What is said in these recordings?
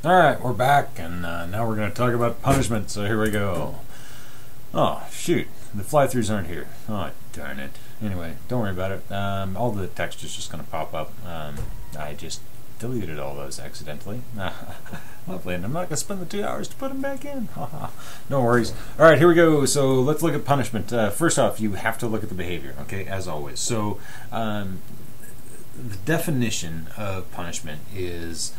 Alright, we're back, and now we're going to talk about punishment, so here we go. Oh, shoot. The fly-throughs aren't here. Oh, darn it. Anyway, don't worry about it. All the text is just going to pop up. I just deleted all those accidentally. Lovely, and I'm not going to spend the 2 hours to put them back in. No worries. Alright, here we go. So let's look at punishment. First off, you have to look at the behavior, okay, as always. So the definition of punishment is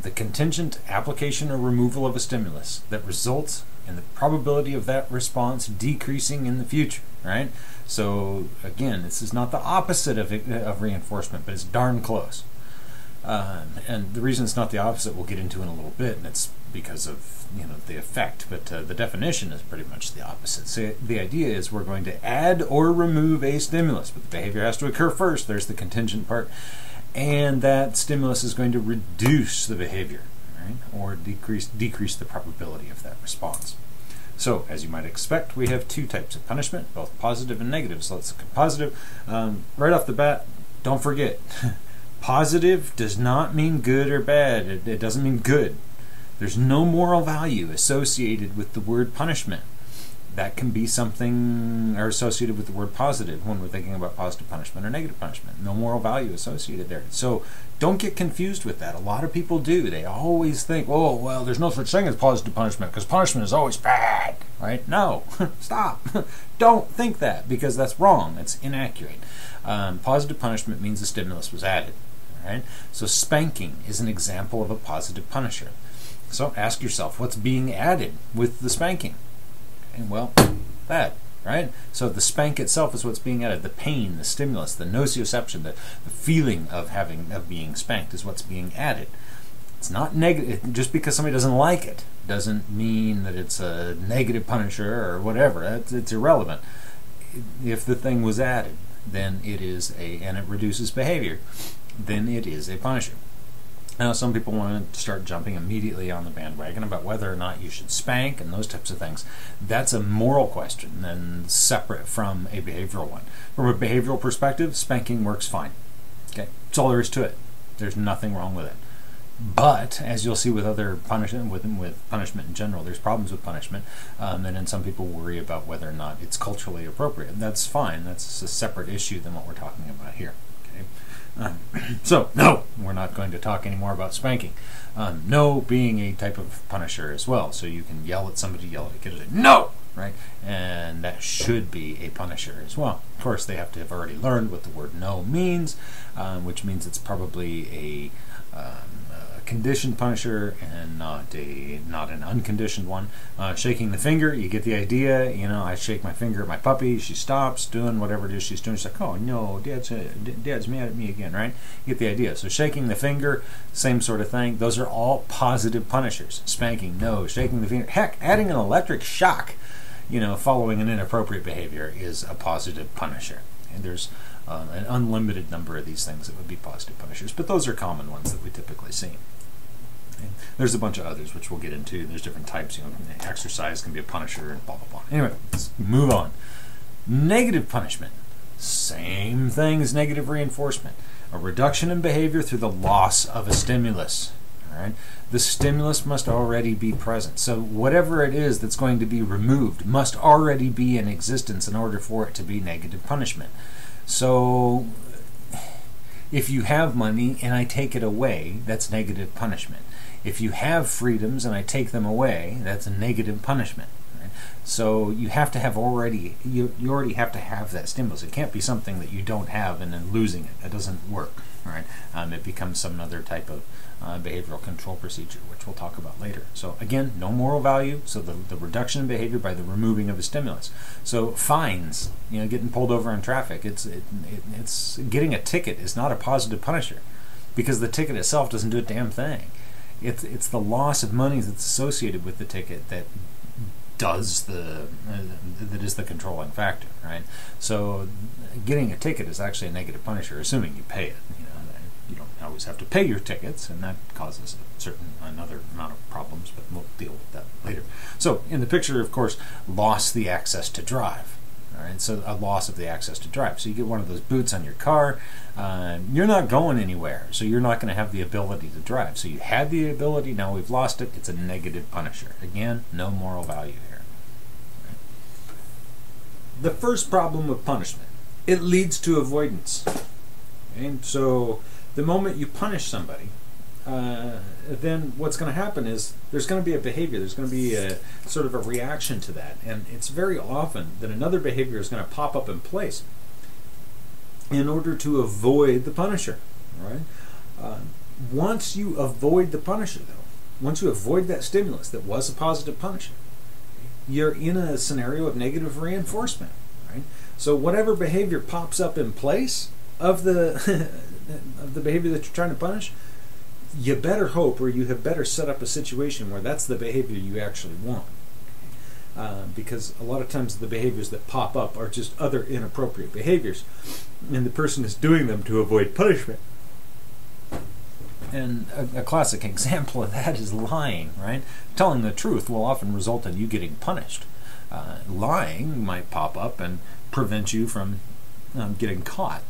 the contingent application or removal of a stimulus that results in the probability of that response decreasing in the future, right? So again, this is not the opposite of reinforcement, but it's darn close. And the reason it's not the opposite we'll get into in a little bit, and it's because of the effect, but the definition is pretty much the opposite. So the idea is we're going to add or remove a stimulus, but the behavior has to occur first. There's the contingent part. And that stimulus is going to reduce the behavior, right? Or decrease the probability of that response. So, as you might expect, we have two types of punishment, both positive and negative. So let's look at positive. Right off the bat, don't forget, positive does not mean good or bad. It doesn't mean good. There's no moral value associated with the word punishment. That can be something or associated with the word positive when we're thinking about positive punishment or negative punishment. No moral value associated there. So don't get confused with that. A lot of people do. They always think, oh, well, there's no such thing as positive punishment because punishment is always bad, right? No, stop. Don't think that because that's wrong. That's inaccurate. Positive punishment means the stimulus was added, right? So spanking is an example of a positive punisher. So ask yourself, what's being added with the spanking? Well, that, right? So the spank itself is what's being added. The pain, the stimulus, the nociception, the feeling of being spanked is what's being added. It's not negative. Just because somebody doesn't like it doesn't mean that it's a negative punisher or whatever. It's irrelevant. If the thing was added, then it is and it reduces behavior, then it is a punisher. Now, some people want to start jumping immediately on the bandwagon about whether or not you should spank and those types of things. That's a moral question and separate from a behavioral one. From a behavioral perspective, spanking works fine. Okay, that's all there is to it. There's nothing wrong with it. But as you'll see with other punishment, with punishment in general, there's problems with punishment, and then some people worry about whether or not it's culturally appropriate. That's fine. That's a separate issue than what we're talking about here. So, no, we're not going to talk anymore about spanking. No being a type of punisher as well. So you can yell at somebody, yell at a kid, and say, no! Right? And that should be a punisher as well. Of course, they have to have already learned what the word no means, which means it's probably a conditioned punisher and not an unconditioned one. Shaking the finger, you get the idea. I shake my finger at my puppy, she stops doing whatever it is she's doing. She's like, oh no, dad's mad at me again, right? You get the idea. So shaking the finger, same sort of thing. Those are all positive punishers. Spanking, no. Shaking the finger, heck, adding an electric shock, following an inappropriate behavior is a positive punisher. And there's an unlimited number of these things that would be positive punishers, but those are common ones that we typically see. And there's a bunch of others which we'll get into. There's different types. Exercise can be a punisher and blah blah blah. Anyway, let's move on. Negative punishment, same thing as negative reinforcement. A reduction in behavior through the loss of a stimulus. All right, the stimulus must already be present. So whatever it is that's going to be removed must already be in existence in order for it to be negative punishment. So if you have money and I take it away, that's negative punishment. If you have freedoms and I take them away, that's a negative punishment. Right? So you have to have you already have to have that stimulus. It can't be something that you don't have and then losing it. That doesn't work. Right? It becomes some other type of behavioral control procedure, which we'll talk about later. So again, no moral value. So the reduction in behavior by the removing of a stimulus. So fines, getting pulled over in traffic. It's getting a ticket is not a positive punisher because the ticket itself doesn't do a damn thing. It's the loss of money that's associated with the ticket that is the controlling factor, right? So getting a ticket is actually a negative punisher, assuming you pay it. You don't always have to pay your tickets, and that causes another amount of problems, but we'll deal with that later. So in the picture, of course, lost the access to drive, All right, so a loss of the access to drive. So you get one of those boots on your car, you're not going anywhere, so you're not going to have the ability to drive. So you had the ability, now we've lost it, it's a negative punisher. Again, no moral value here. Right. The first problem with punishment, it leads to avoidance. Okay? So the moment you punish somebody, then what's going to happen is there's going to be a behavior, there's going to be a sort of a reaction to that, and it's very often that another behavior is going to pop up in place in order to avoid the punisher. Right? Once you avoid the punisher, though, once you avoid that stimulus that was a positive punisher, you're in a scenario of negative reinforcement. Right? So whatever behavior pops up in place of the of the behavior that you're trying to punish, you better hope, or you have better set up a situation where that's the behavior you actually want. Because a lot of times the behaviors that pop up are just other inappropriate behaviors, and the person is doing them to avoid punishment. And a classic example of that is lying, right? Telling the truth will often result in you getting punished. Lying might pop up and prevent you from getting caught.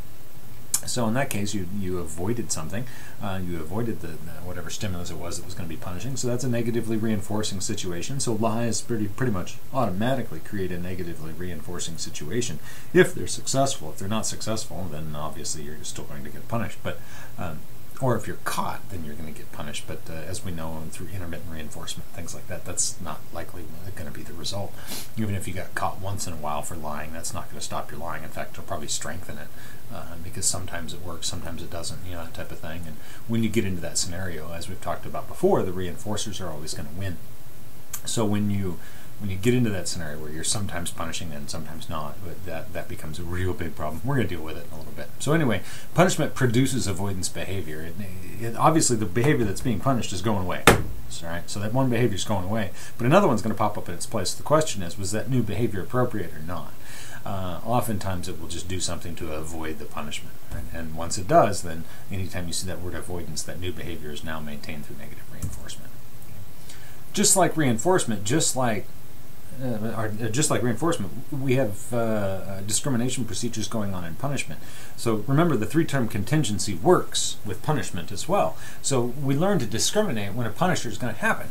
So in that case, you avoided something. You avoided the whatever stimulus it was that was going to be punishing. So that's a negatively reinforcing situation. So lies pretty much automatically create a negatively reinforcing situation if they're successful. If they're not successful, then obviously you're still going to get punished. But or if you're caught, then you're going to get punished. But as we know, through intermittent reinforcement, things like that, that's not likely going to be the result. Even if you got caught once in a while for lying, that's not going to stop your lying. In fact, it'll probably strengthen it, because sometimes it works, sometimes it doesn't, you know, that type of thing. And when you get into that scenario, as we've talked about before, the reinforcers are always going to win. So when you get into that scenario where you're sometimes punishing and sometimes not, that becomes a real big problem. We're going to deal with it in a little bit. So anyway, punishment produces avoidance behavior. Obviously, the behavior that's being punished is going away. Right? So that one behavior is going away, but another one's going to pop up in its place. The question is, was that new behavior appropriate or not? Oftentimes it will just do something to avoid the punishment. Right? And once it does, then anytime you see that word avoidance, that new behavior is now maintained through negative reinforcement. Just like reinforcement, just like reinforcement, we have discrimination procedures going on in punishment. So remember, the three-term contingency works with punishment as well. So we learn to discriminate when a punisher is going to happen.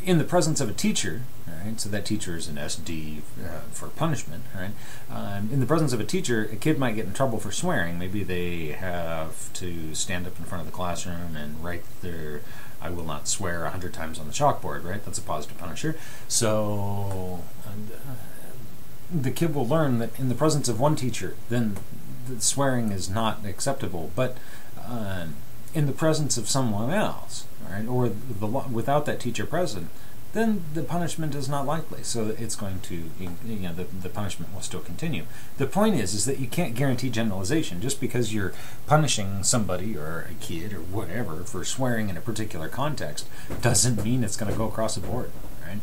In the presence of a teacher, right? So that teacher is an SD for punishment, right? In the presence of a teacher, a kid might get in trouble for swearing. Maybe they have to stand up in front of the classroom and write their "I will not swear" 100 times on the chalkboard, right? That's a positive punisher. So the kid will learn that in the presence of one teacher, then the swearing is not acceptable. But in the presence of someone else, right, or without that teacher present, then the punishment is not likely. So it's going to, the punishment will still continue. The point is that you can't guarantee generalization. Just because you're punishing somebody or a kid or whatever for swearing in a particular context doesn't mean it's going to go across the board, right?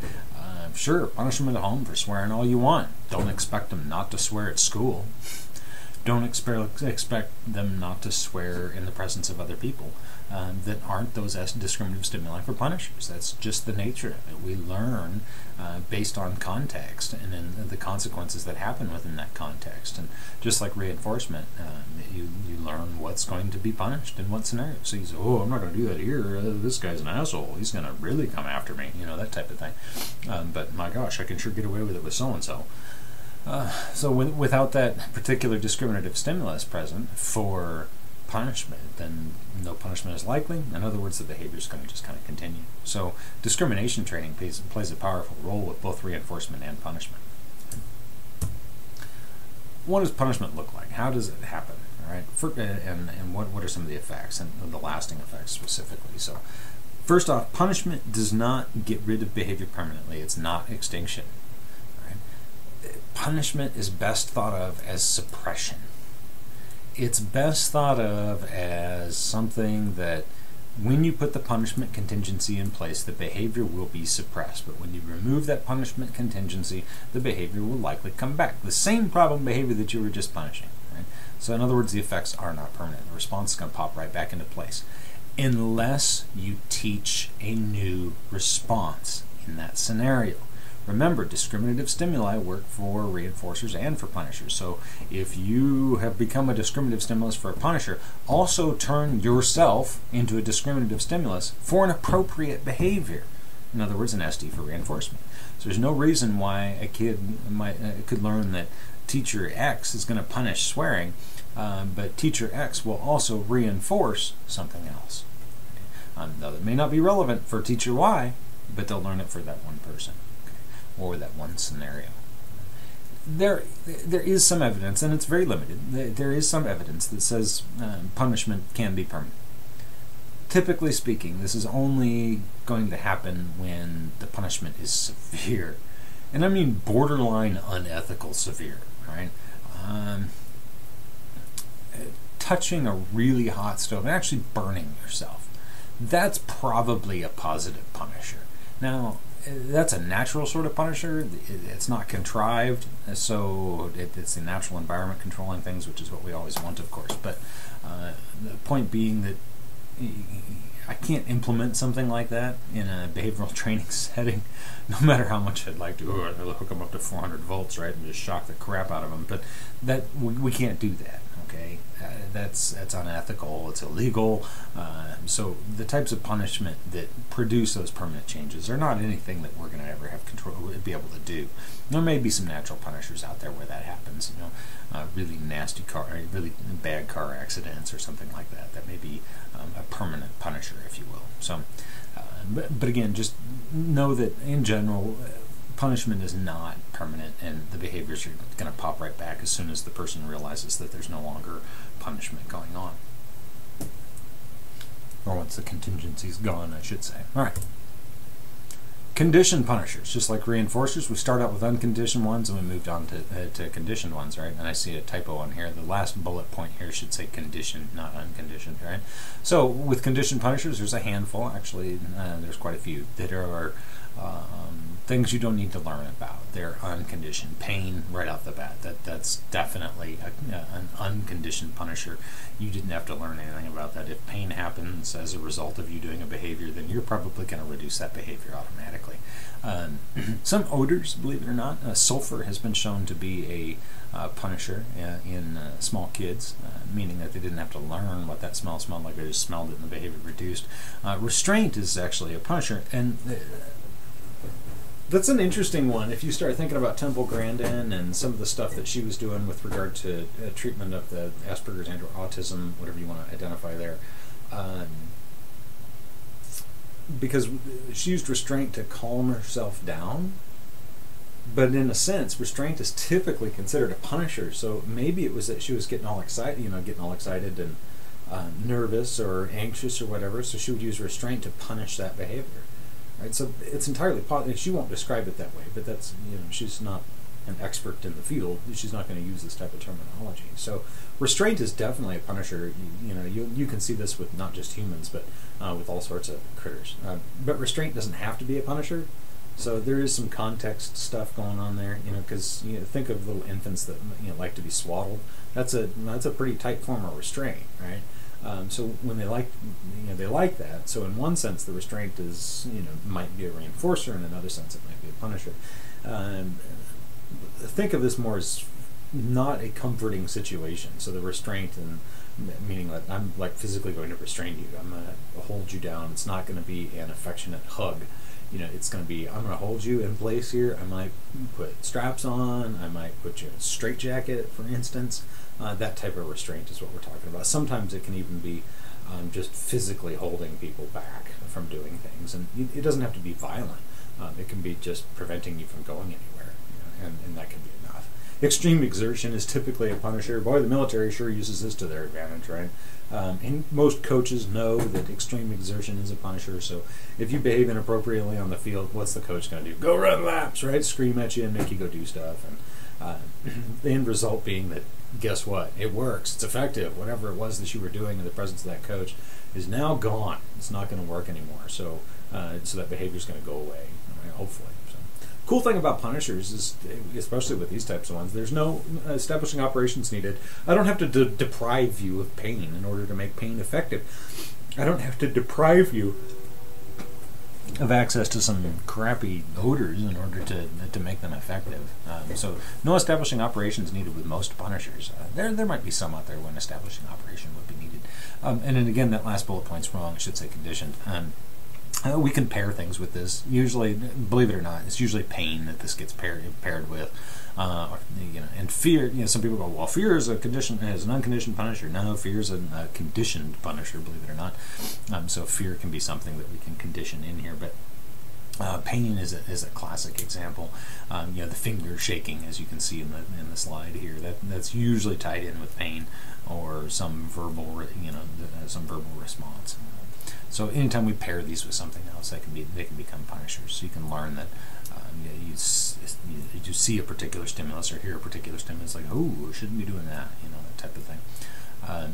Sure, punish them at home for swearing all you want. Don't expect them not to swear at school. Don't expect them not to swear in the presence of other people that aren't those discriminative stimuli for punishers. That's just the nature of it. We learn based on context and then the consequences that happen within that context. And just like reinforcement, you learn what's going to be punished in what scenario. So you say, "Oh, I'm not going to do that here. This guy's an asshole. He's going to really come after me." You know, that type of thing. But my gosh, I can sure get away with it with so-and-so. So without that particular discriminative stimulus present for punishment, then no punishment is likely. In other words, the behavior is going to just kind of continue. So discrimination training plays a powerful role with both reinforcement and punishment. What does punishment look like? How does it happen? All right, and what are some of the effects and the lasting effects specifically? So first off, punishment does not get rid of behavior permanently. It's not extinction. Punishment is best thought of as suppression. It's best thought of as something that when you put the punishment contingency in place, the behavior will be suppressed. But when you remove that punishment contingency, the behavior will likely come back. The same problem behavior that you were just punishing. Right? So in other words, the effects are not permanent. The response is going to pop right back into place unless you teach a new response in that scenario. Remember, discriminative stimuli work for reinforcers and for punishers. So if you have become a discriminative stimulus for a punisher, also turn yourself into a discriminative stimulus for an appropriate behavior. In other words, an SD for reinforcement. So there's no reason why a kid could learn that teacher X is going to punish swearing, but teacher X will also reinforce something else. Now, that may not be relevant for teacher Y, but they'll learn it for that one person, or that one scenario. There is some evidence, and it's very limited, there is some evidence that says punishment can be permanent. Typically speaking, this is only going to happen when the punishment is severe. And I mean borderline unethical severe, right? Touching a really hot stove and actually burning yourself, that's probably a positive punisher. Now, that's a natural sort of punisher. It's not contrived, so it's the natural environment controlling things, which is what we always want, of course. But the point being that I can't implement something like that in a behavioral training setting, no matter how much I'd like to. I'll hook them up to 400 volts, right, and just shock the crap out of them. But that we can't do that. Okay, that's unethical. It's illegal. So the types of punishment that produce those permanent changes are not anything that we're going to ever have control, be able to do. There may be some natural punishers out there where that happens. You know, really nasty really bad car accidents or something like that. That may be a permanent punisher, if you will. So, but again, just know that in general, punishment is not permanent, and the behaviors are going to pop right back as soon as the person realizes that there's no longer punishment going on. Or once the contingency's gone, I should say. All right. Conditioned punishers, just like reinforcers, we start out with unconditioned ones and we moved on to conditioned ones, right? And I see a typo on here. The last bullet point here should say conditioned, not unconditioned, right? So with conditioned punishers, there's a handful. Actually, there's quite a few that are things you don't need to learn about. They're unconditioned. Pain right off the bat. That's definitely an unconditioned punisher. You didn't have to learn anything about that. If pain happens as a result of you doing a behavior, then you're probably going to reduce that behavior automatically. Some odors, believe it or not, sulfur has been shown to be a punisher in small kids, meaning that they didn't have to learn what that smell smelled like. They just smelled it and the behavior reduced. Restraint is actually a punisher, and that's an interesting one. If you start thinking about Temple Grandin and some of the stuff that she was doing with regard to treatment of the Asperger's and or autism, whatever you want to identify there, because she used restraint to calm herself down, but in a sense, restraint is typically considered a punisher. So maybe it was that she was getting all excited, and nervous or anxious or whatever. So she would use restraint to punish that behavior. Right, so it's entirely possible. She won't describe it that way, but that's, she's not an expert in the field. She's not going to use this type of terminology. So restraint is definitely a punisher. You can see this with not just humans, but with all sorts of critters. But restraint doesn't have to be a punisher. So there is some context stuff going on there. Because think of little infants that like to be swaddled. That's a pretty tight form of restraint, right? So when they like that. So in one sense, the restraint is, might be a reinforcer. In another sense, it might be a punisher. Think of this more as not a comforting situation. So the restraint, and meaning that I'm like physically going to restrain you. I'm going to hold you down. It's not going to be an affectionate hug. It's going to be, I'm going to hold you in place here. I might put straps on. I might put you in a straitjacket, for instance. That type of restraint is what we're talking about. Sometimes it can even be just physically holding people back from doing things. And it doesn't have to be violent. It can be just preventing you from going anywhere. And that can be enough. Extreme exertion is typically a punisher. Boy, the military sure uses this to their advantage, right? And most coaches know that extreme exertion is a punisher. So if you behave inappropriately on the field, what's the coach going to do? Go run laps, right? Scream at you and make you go do stuff. And the end result being that, guess what? It works. It's effective. Whatever it was that you were doing in the presence of that coach is now gone. It's not going to work anymore. So that behavior is going to go away, right? Hopefully. Cool thing about punishers is, especially with these types of ones, there's no establishing operations needed. I don't have to deprive you of pain in order to make pain effective. I don't have to deprive you of access to some crappy odors in order to make them effective. So no establishing operations needed with most punishers. There might be some out there when establishing operation would be needed. And then again, that last bullet point's wrong. I should say conditioned. We can pair things with this. Usually, believe it or not, it's usually pain that this gets paired with. And fear. Some people go, well, fear is is an unconditioned punisher. No, fear is a conditioned punisher. Believe it or not. So fear can be something that we can condition in here, but pain is a classic example. The finger shaking, as you can see in the slide here, that's usually tied in with pain or some verbal response. So anytime we pair these with something else, they can become punishers. So you can learn that you see a particular stimulus or hear a particular stimulus, like, oh, shouldn't be doing that, that type of thing.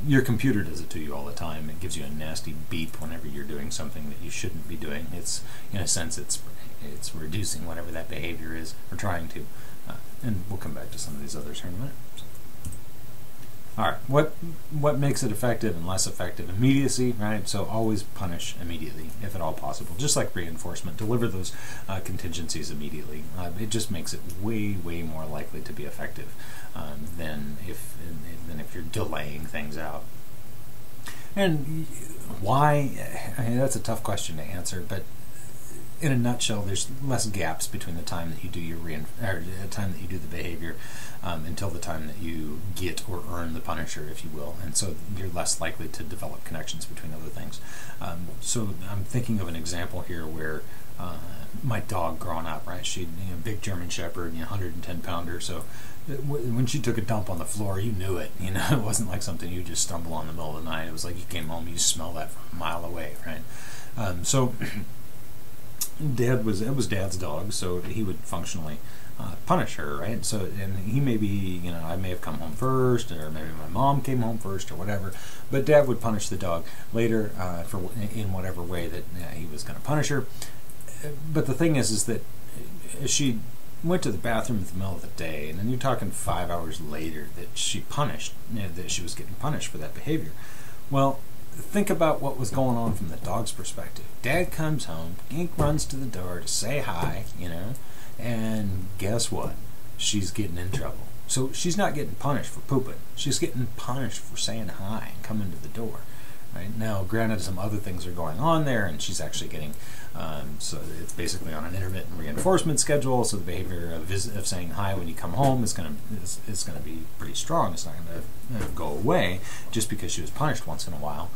Your computer does it to you all the time. It gives you a nasty beep whenever you're doing something that you shouldn't be doing. It's, in a sense, it's reducing whatever that behavior is, or trying to. And we'll come back to some of these others here in a minute. All right, what makes it effective and less effective? Immediacy, right? So always punish immediately, if at all possible. Just like reinforcement, deliver those contingencies immediately. It just makes it way, way more likely to be effective than if you're delaying things out. And why? That's a tough question to answer, but in a nutshell, there's less gaps between the time that you do the time that you do the behavior until the time that you get or earn the punisher, if you will, and so you're less likely to develop connections between other things. So I'm thinking of an example here where my dog growing up, right? She, big German Shepherd, 110 pounder. So when she took a dump on the floor, you knew it. It wasn't like something you just stumble on in the middle of the night. It was like you came home, you smell that from a mile away, right? So it was Dad's dog, so he would functionally punish her, right? So, and he may be, I may have come home first, or maybe my mom came home first, or whatever. But Dad would punish the dog later in whatever way that he was going to punish her. But the thing is that she went to the bathroom in the middle of the day, and then you're talking 5 hours later that she was getting punished for that behavior. Well, think about what was going on from the dog's perspective. Dad comes home, Ink runs to the door to say hi, and guess what? She's getting in trouble. So she's not getting punished for pooping. She's getting punished for saying hi and coming to the door. Right? Now, granted, some other things are going on there, and she's actually getting, so it's basically on an intermittent reinforcement schedule, so the behavior of saying hi when you come home is going to be pretty strong. It's not going to go away just because she was punished once in a while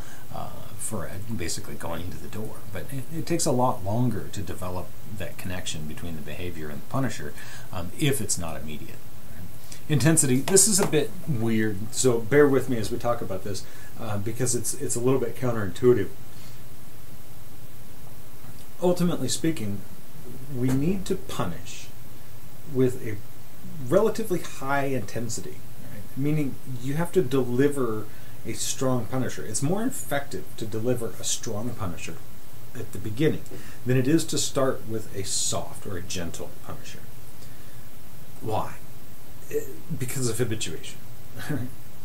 for basically going into the door. But it takes a lot longer to develop that connection between the behavior and the punisher if it's not immediate. Intensity, this is a bit weird, so bear with me as we talk about this because it's a little bit counterintuitive. Ultimately speaking, we need to punish with a relatively high intensity, right? Meaning you have to deliver a strong punisher. It's more effective to deliver a strong punisher at the beginning than it is to start with a soft or a gentle punisher. Why? Because of habituation.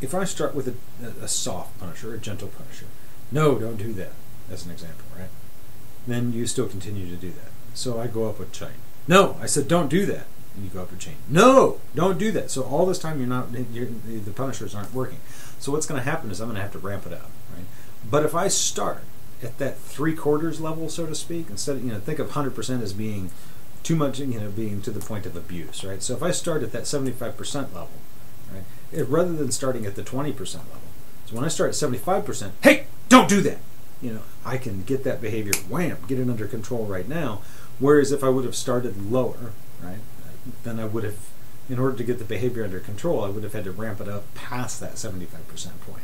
If I start with a soft punisher, a gentle punisher, no, don't do that, as an example, right? Then you still continue to do that. So I go up with chain. No, I said don't do that. And you go up with chain. No, don't do that. So all this time the punishers aren't working. So what's going to happen is I'm going to have to ramp it up, right? But if I start at that 3/4 level, so to speak, instead of, think of 100% as being too much, being to the point of abuse, right? So if I start at that 75% level, right, rather than starting at the 20% level, so when I start at 75%, hey, don't do that. I can get that behavior, wham, get it under control right now. Whereas if I would have started lower, right, then I would have, in order to get the behavior under control, I would have had to ramp it up past that 75% point.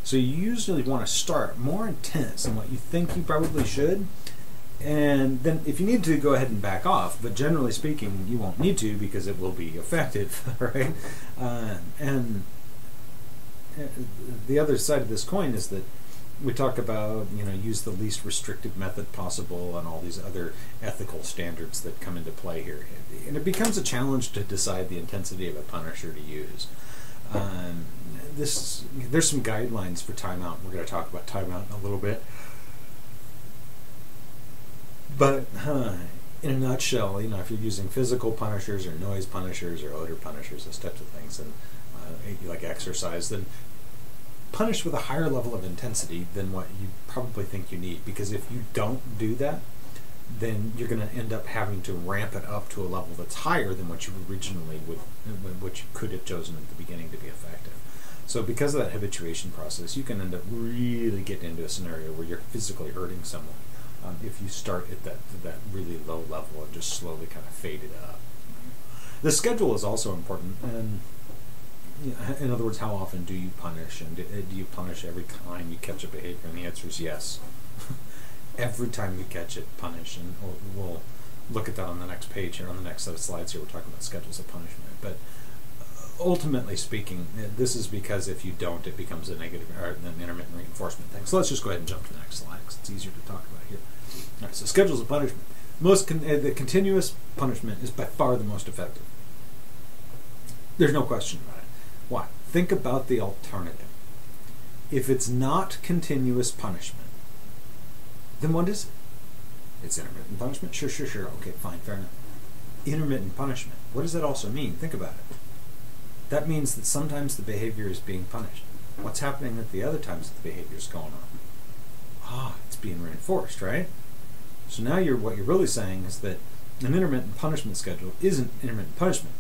So you usually want to start more intense than what you think you probably should. And then if you need to, go ahead and back off. But generally speaking, you won't need to because it will be effective, right? And the other side of this coin is that we talk about, use the least restrictive method possible and all these other ethical standards that come into play here. And it becomes a challenge to decide the intensity of a punisher to use. There's some guidelines for timeout. We're going to talk about timeout in a little bit. But in a nutshell, if you're using physical punishers or noise punishers or odor punishers, those types of things, and like exercise, then punish with a higher level of intensity than what you probably think you need. Because if you don't do that, then you're going to end up having to ramp it up to a level that's higher than what you originally what you could have chosen at the beginning to be effective. So because of that habituation process, you can end up really getting into a scenario where you're physically hurting someone if you start at that really low level and just slowly kind of fade it up. The schedule is also important, and in other words, how often do you punish, and do you punish every time you catch a behavior? And the answer is yes. Every time you catch it, punish, and we'll look at that on the next page here, on the next set of slides here. We're talking about schedules of punishment. But ultimately speaking, this is because if you don't, it becomes a negative or an intermittent reinforcement thing. So let's just go ahead and jump to the next slide because it's easier to talk about here. All right, so schedules of punishment. The continuous punishment is by far the most effective. There's no question about it. Why? Think about the alternative. If it's not continuous punishment, then what is it? It's intermittent punishment? Sure. Okay, fine, fair enough. Intermittent punishment. What does that also mean? Think about it. That means that sometimes the behavior is being punished. What's happening at the other times that the behavior is going on? It's being reinforced, right? So now what you're really saying is that an intermittent punishment schedule isn't intermittent punishment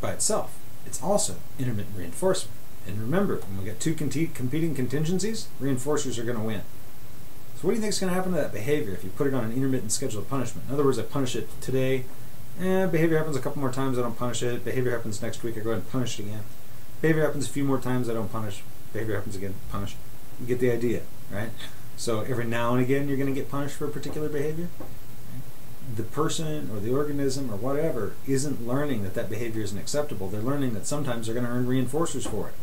by itself. It's also intermittent reinforcement. And remember, when we get two competing contingencies, reinforcers are going to win. So what do you think is going to happen to that behavior if you put it on an intermittent schedule of punishment? In other words, I punish it today, behavior happens a couple more times, I don't punish it. Behavior happens next week, I go ahead and punish it again. Behavior happens a few more times, I don't punish. Behavior happens again, punish. You get the idea, right? So every now and again you're going to get punished for a particular behavior. The person or the organism or whatever isn't learning that that behavior isn't acceptable. They're learning that sometimes they're going to earn reinforcers for it.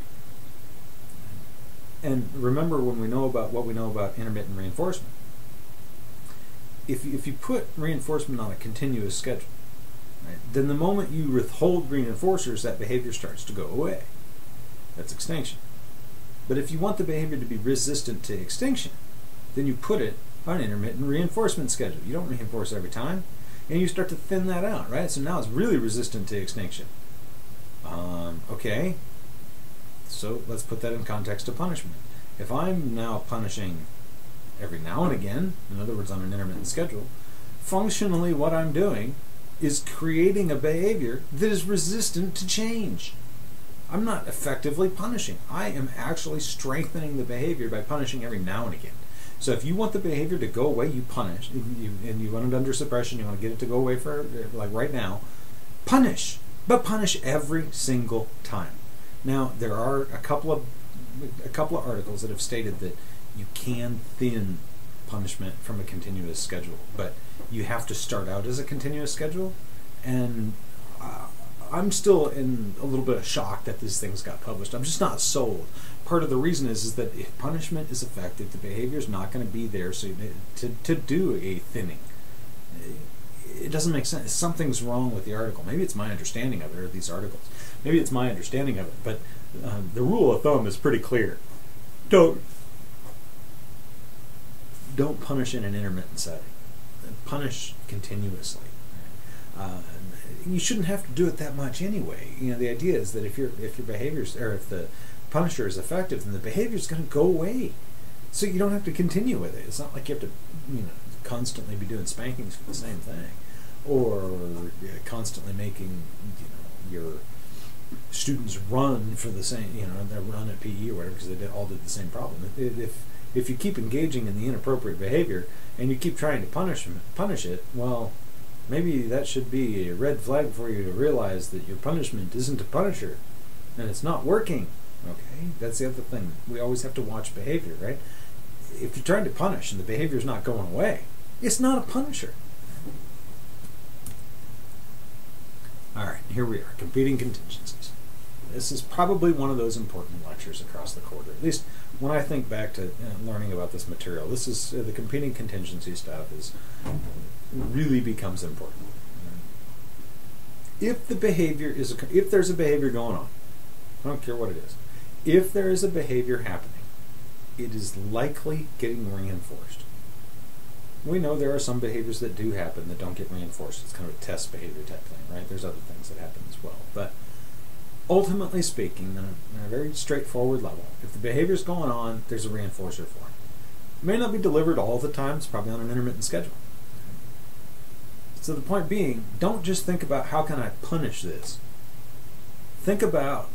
And remember, when we know about what we know about intermittent reinforcement, if you put reinforcement on a continuous schedule, right, then the moment you withhold reinforcers, that behavior starts to go away. That's extinction. But if you want the behavior to be resistant to extinction, then you put it on an intermittent reinforcement schedule. You don't reinforce every time, and you start to thin that out, right? So now it's really resistant to extinction. Okay. So let's put that in context of punishment. If I'm now punishing every now and again, in other words on an intermittent schedule, functionally what I'm doing is creating a behavior that is resistant to change. I'm not effectively punishing. I am actually strengthening the behavior by punishing every now and again. So if you want the behavior to go away, you punish. And you want it under suppression, you want to get it to go away for, like right now, punish. But punish every single time. Now, there are a couple of articles that have stated that you can thin punishment from a continuous schedule, but you have to start out as a continuous schedule, and I'm still in a little bit of shock that these things got published. I'm just not sold. Part of the reason is that if punishment is effective, the behavior is not going to be there to do a thinning. It doesn't make sense. Something's wrong with the article. Maybe it's my understanding of it, or these articles. Maybe it's my understanding of it, but the rule of thumb is pretty clear. Don't punish in an intermittent setting. Punish continuously. You shouldn't have to do it that much anyway. The idea is that if your behaviors, or if the punisher is effective, then the behavior is going to go away. So you don't have to continue with it. It's not like you have to, constantly be doing spankings for the same thing, or constantly making, your students run for the same, they run at PE or whatever because they all did the same problem. If you keep engaging in the inappropriate behavior and you keep trying to punish it, well, maybe that should be a red flag for you to realize that your punishment isn't a punisher and it's not working. Okay, that's the other thing. We always have to watch behavior, right? If you're trying to punish and the behavior is not going away, it's not a punisher. All right, here we are, competing contingencies. This is probably one of those important lectures across the quarter. At least when I think back to learning about this material, this is the competing contingency stuff really becomes important. If the behavior if there's a behavior going on, I don't care what it is. If there is a behavior happening, it is likely getting reinforced. We know there are some behaviors that do happen that don't get reinforced. It's kind of a test behavior type thing, right? There's other things that happen as well. But ultimately speaking, on a very straightforward level, if the behavior's going on, there's a reinforcer for it. It may not be delivered all the time. It's probably on an intermittent schedule. So the point being, don't just think about how can I punish this. Think about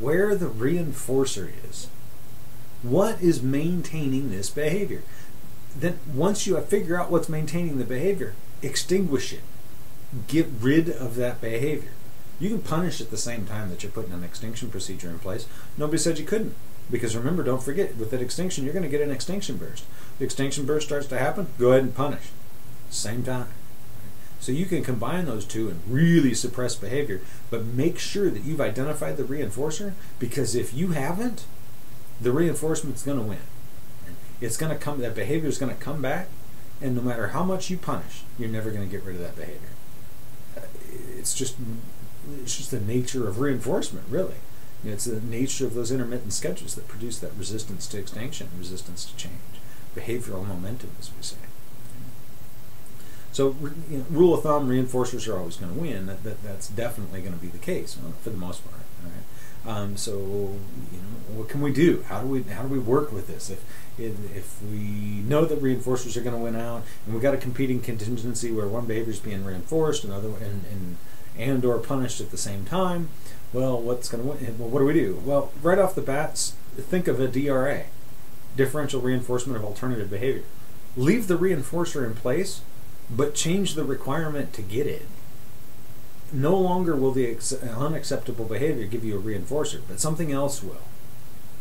where the reinforcer is. What is maintaining this behavior? Then once you figure out what's maintaining the behavior, extinguish it. Get rid of that behavior. You can punish at the same time that you're putting an extinction procedure in place. Nobody said you couldn't. Because remember, don't forget, with that extinction, you're going to get an extinction burst. The extinction burst starts to happen, go ahead and punish. Same time. So you can combine those two and really suppress behavior, but make sure that you've identified the reinforcer, because if you haven't, the reinforcement's going to win. It's going to come. That behavior is going to come back, and no matter how much you punish, you're never going to get rid of that behavior. It's just the nature of reinforcement, really. It's the nature of those intermittent schedules that produce that resistance to extinction, resistance to change, behavioral momentum, as we say. So, rule of thumb, reinforcers are always going to win. That's definitely going to be the case for the most part. All right? So, what can we do? How do we work with this? If we know that reinforcers are going to win out, and we've got a competing contingency where one behavior is being reinforced, and or punished at the same time, well, what's going to win? Well, what do we do? Well, right off the bat, think of a DRA, differential reinforcement of alternative behavior. Leave the reinforcer in place, but change the requirement to get it. No longer will the unacceptable behavior give you a reinforcer, but something else will.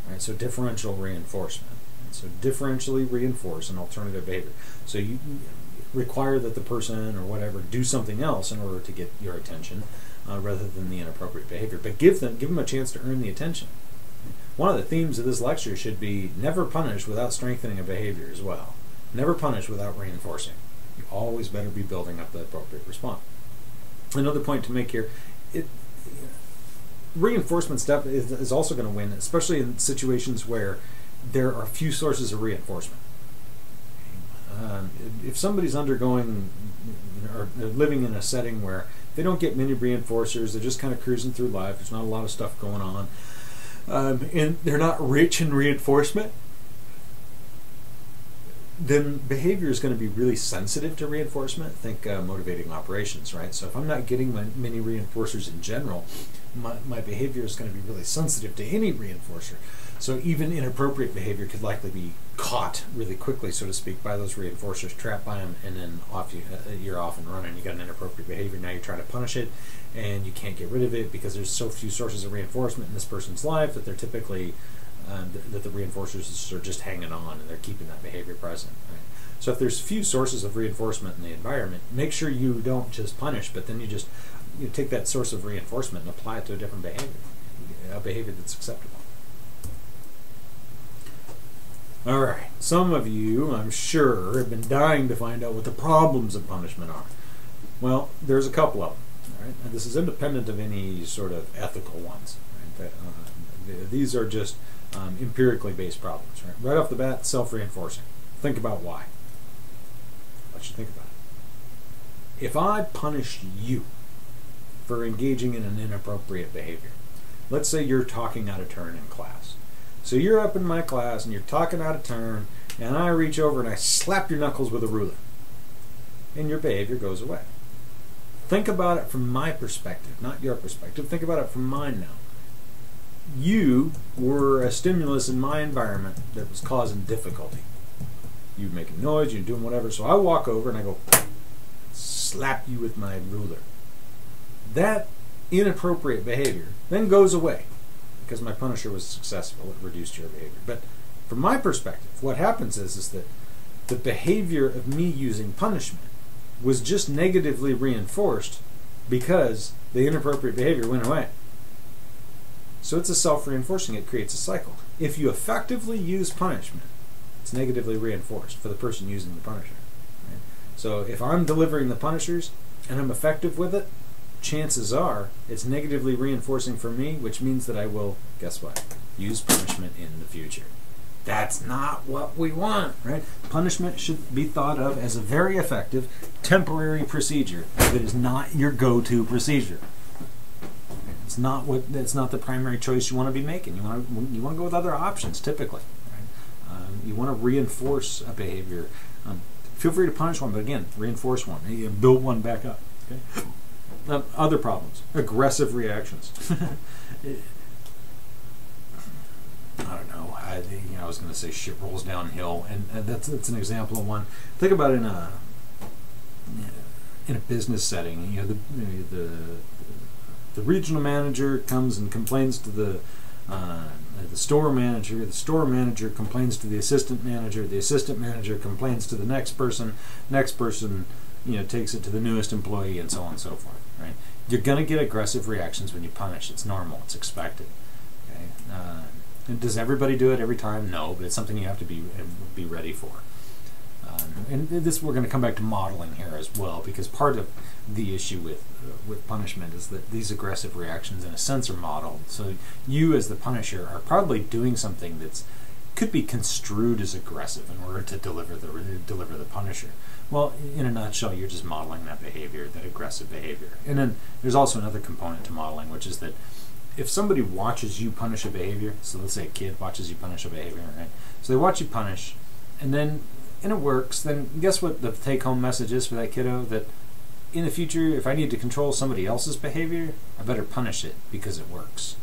Right? So differential reinforcement. So differentially reinforce an alternative behavior. So you require that the person or whatever do something else in order to get your attention, rather than the inappropriate behavior. But give them a chance to earn the attention. One of the themes of this lecture should be never punish without strengthening a behavior as well. Never punish without reinforcing. You always better be building up the appropriate response. Another point to make here, reinforcement step is also going to win, especially in situations where there are few sources of reinforcement. If somebody's undergoing or they're living in a setting where they don't get many reinforcers, they're just kind of cruising through life, there's not a lot of stuff going on, and they're not rich in reinforcement, then behavior is going to be really sensitive to reinforcement. Think motivating operations, right? So if I'm not getting many reinforcers in general, my behavior is going to be really sensitive to any reinforcer. So even inappropriate behavior could likely be caught really quickly, so to speak, by those reinforcers, trapped by them, and then you're off and running. You got an inappropriate behavior, now you're trying to punish it, and you can't get rid of it because there's so few sources of reinforcement in this person's life that they're typically that the reinforcers are just hanging on and they're keeping that behavior present. Right? So if there's few sources of reinforcement in the environment, make sure you don't just punish, but then you take that source of reinforcement and apply it to a different behavior, a behavior that's acceptable. All right, some of you, I'm sure, have been dying to find out what the problems of punishment are. Well, there's a couple of them. All right? And this is independent of any sort of ethical ones. Right? These are just empirically based problems. Right off the bat, self-reinforcing. Think about why. Let you think about it. If I punished you for engaging in an inappropriate behavior, let's say you're talking out of turn in class. So you're up in my class and you're talking out of turn, and I reach over and I slap your knuckles with a ruler, and your behavior goes away. Think about it from my perspective, not your perspective. Think about it from mine now. You were a stimulus in my environment that was causing difficulty. You're making noise, you're doing whatever, so I walk over and I go slap you with my ruler. That inappropriate behavior then goes away because my punisher was successful. It reduced your behavior. But from my perspective, what happens is that the behavior of me using punishment was just negatively reinforced because the inappropriate behavior went away. So it's a self-reinforcing. It creates a cycle. If you effectively use punishment, it's negatively reinforced for the person using the punisher. Right? So if I'm delivering the punishers and I'm effective with it, chances are it's negatively reinforcing for me, which means that I will, guess what, use punishment in the future. That's not what we want, right? Punishment should be thought of as a very effective temporary procedure that is not your go-to procedure. It's not the primary choice you want to be making. You want to go with other options typically. Right? You want to reinforce a behavior. Feel free to punish one, but again, reinforce one. You build one back up. Okay? Other problems: aggressive reactions. I don't know. I was going to say shit rolls downhill, and that's an example of one. Think about it in a business setting. The regional manager comes and complains to the store manager. The store manager complains to the assistant manager. The assistant manager complains to the next person. Next person, takes it to the newest employee, and so on and so forth. Right? You're going to get aggressive reactions when you punish. It's normal. It's expected. Okay. Does everybody do it every time? No, but it's something you have to be ready for. And this, we're going to come back to modeling here as well, because part of the issue with punishment is that these aggressive reactions, in a sense, are modeled. So you, as the punisher, are probably doing something that's could be construed as aggressive in order to deliver the punisher. Well, in a nutshell, you're just modeling that behavior, that aggressive behavior. And then there's also another component to modeling, which is that if somebody watches you punish a behavior, so let's say a kid watches you punish a behavior, right? So they watch you punish, and then it works, then guess what the take-home message is for that kiddo? That in the future, if I need to control somebody else's behavior, I better punish it because it works,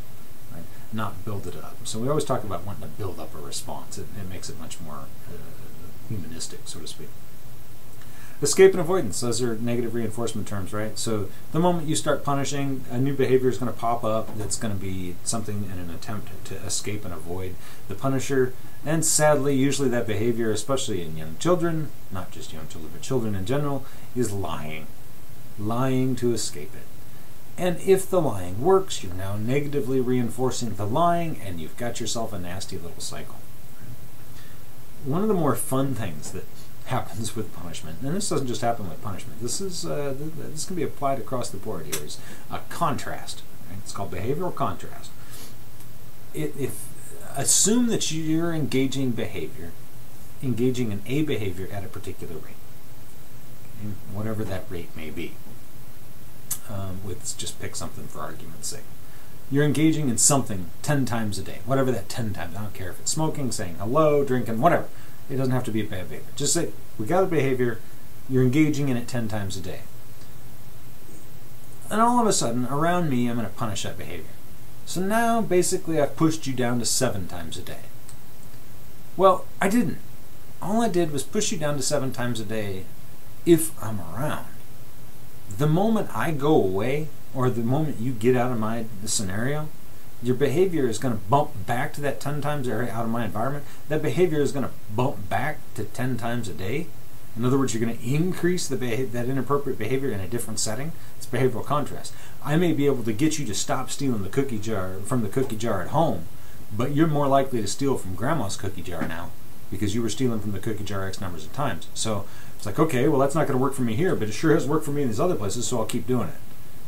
right? Not build it up. So we always talk about wanting to build up a response. It makes it much more humanistic, so to speak. Escape and avoidance, those are negative reinforcement terms, right? So the moment you start punishing, a new behavior is going to pop up that's going to be something in an attempt to escape and avoid the punisher. And sadly, usually that behavior, especially in young children, not just young children, but children in general, is lying. Lying to escape it. And if the lying works, you're now negatively reinforcing the lying, and you've got yourself a nasty little cycle. One of the more fun things that happens with punishment, and this doesn't just happen with punishment, this can be applied across the board here, is a contrast. Right? It's called behavioral contrast. Assume that you're engaging in a behavior at a particular rate, okay? Whatever that rate may be. Let's just pick something for argument's sake. You're engaging in something 10 times a day, whatever that 10 times, I don't care if it's smoking, saying hello, drinking, whatever. It doesn't have to be a bad behavior. Just say, we got a behavior, you're engaging in it 10 times a day. And all of a sudden, around me, I'm going to punish that behavior. So now, basically, I've pushed you down to 7 times a day. Well, I didn't. All I did was push you down to 7 times a day if I'm around. The moment I go away, or the moment you get out of my scenario, your behavior is going to bump back to that 10 times out of my environment. That behavior is going to bump back to 10 times a day. In other words, you're going to increase that inappropriate behavior in a different setting. It's behavioral contrast. I may be able to get you to stop stealing the cookie jar from the cookie jar at home, but you're more likely to steal from grandma's cookie jar now because you were stealing from the cookie jar X numbers of times. So it's like, okay, well, that's not going to work for me here, but it sure has worked for me in these other places, so I'll keep doing it.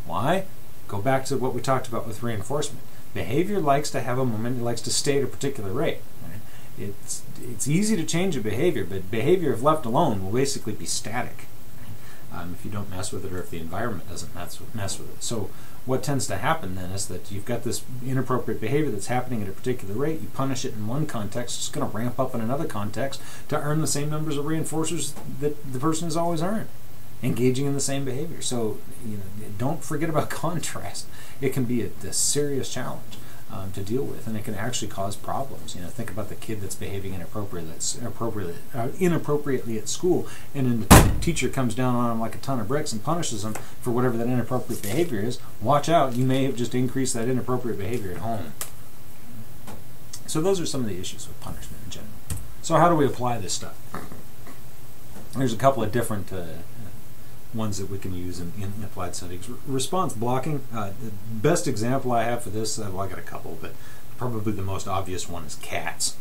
Why? Go back to what we talked about with reinforcement. Behavior likes to have a moment, it likes to stay at a particular rate. Right? It's easy to change a behavior, but behavior, if left alone, will basically be static. Right? If you don't mess with it, or if the environment doesn't mess with it. So what tends to happen then is that you've got this inappropriate behavior that's happening at a particular rate, you punish it in one context, it's going to ramp up in another context to earn the same numbers of reinforcers that the person has always earned, engaging in the same behavior. So don't forget about contrast. It can be a serious challenge to deal with, and it can actually cause problems. Think about the kid that's behaving inappropriately at school, and then the teacher comes down on him like a ton of bricks and punishes him for whatever that inappropriate behavior is. Watch out, you may have just increased that inappropriate behavior at home. So those are some of the issues with punishment in general. So how do we apply this stuff? There's a couple of different ones that we can use in applied settings. Response blocking. The best example I have for this, well, I got a couple, but probably the most obvious one is cats.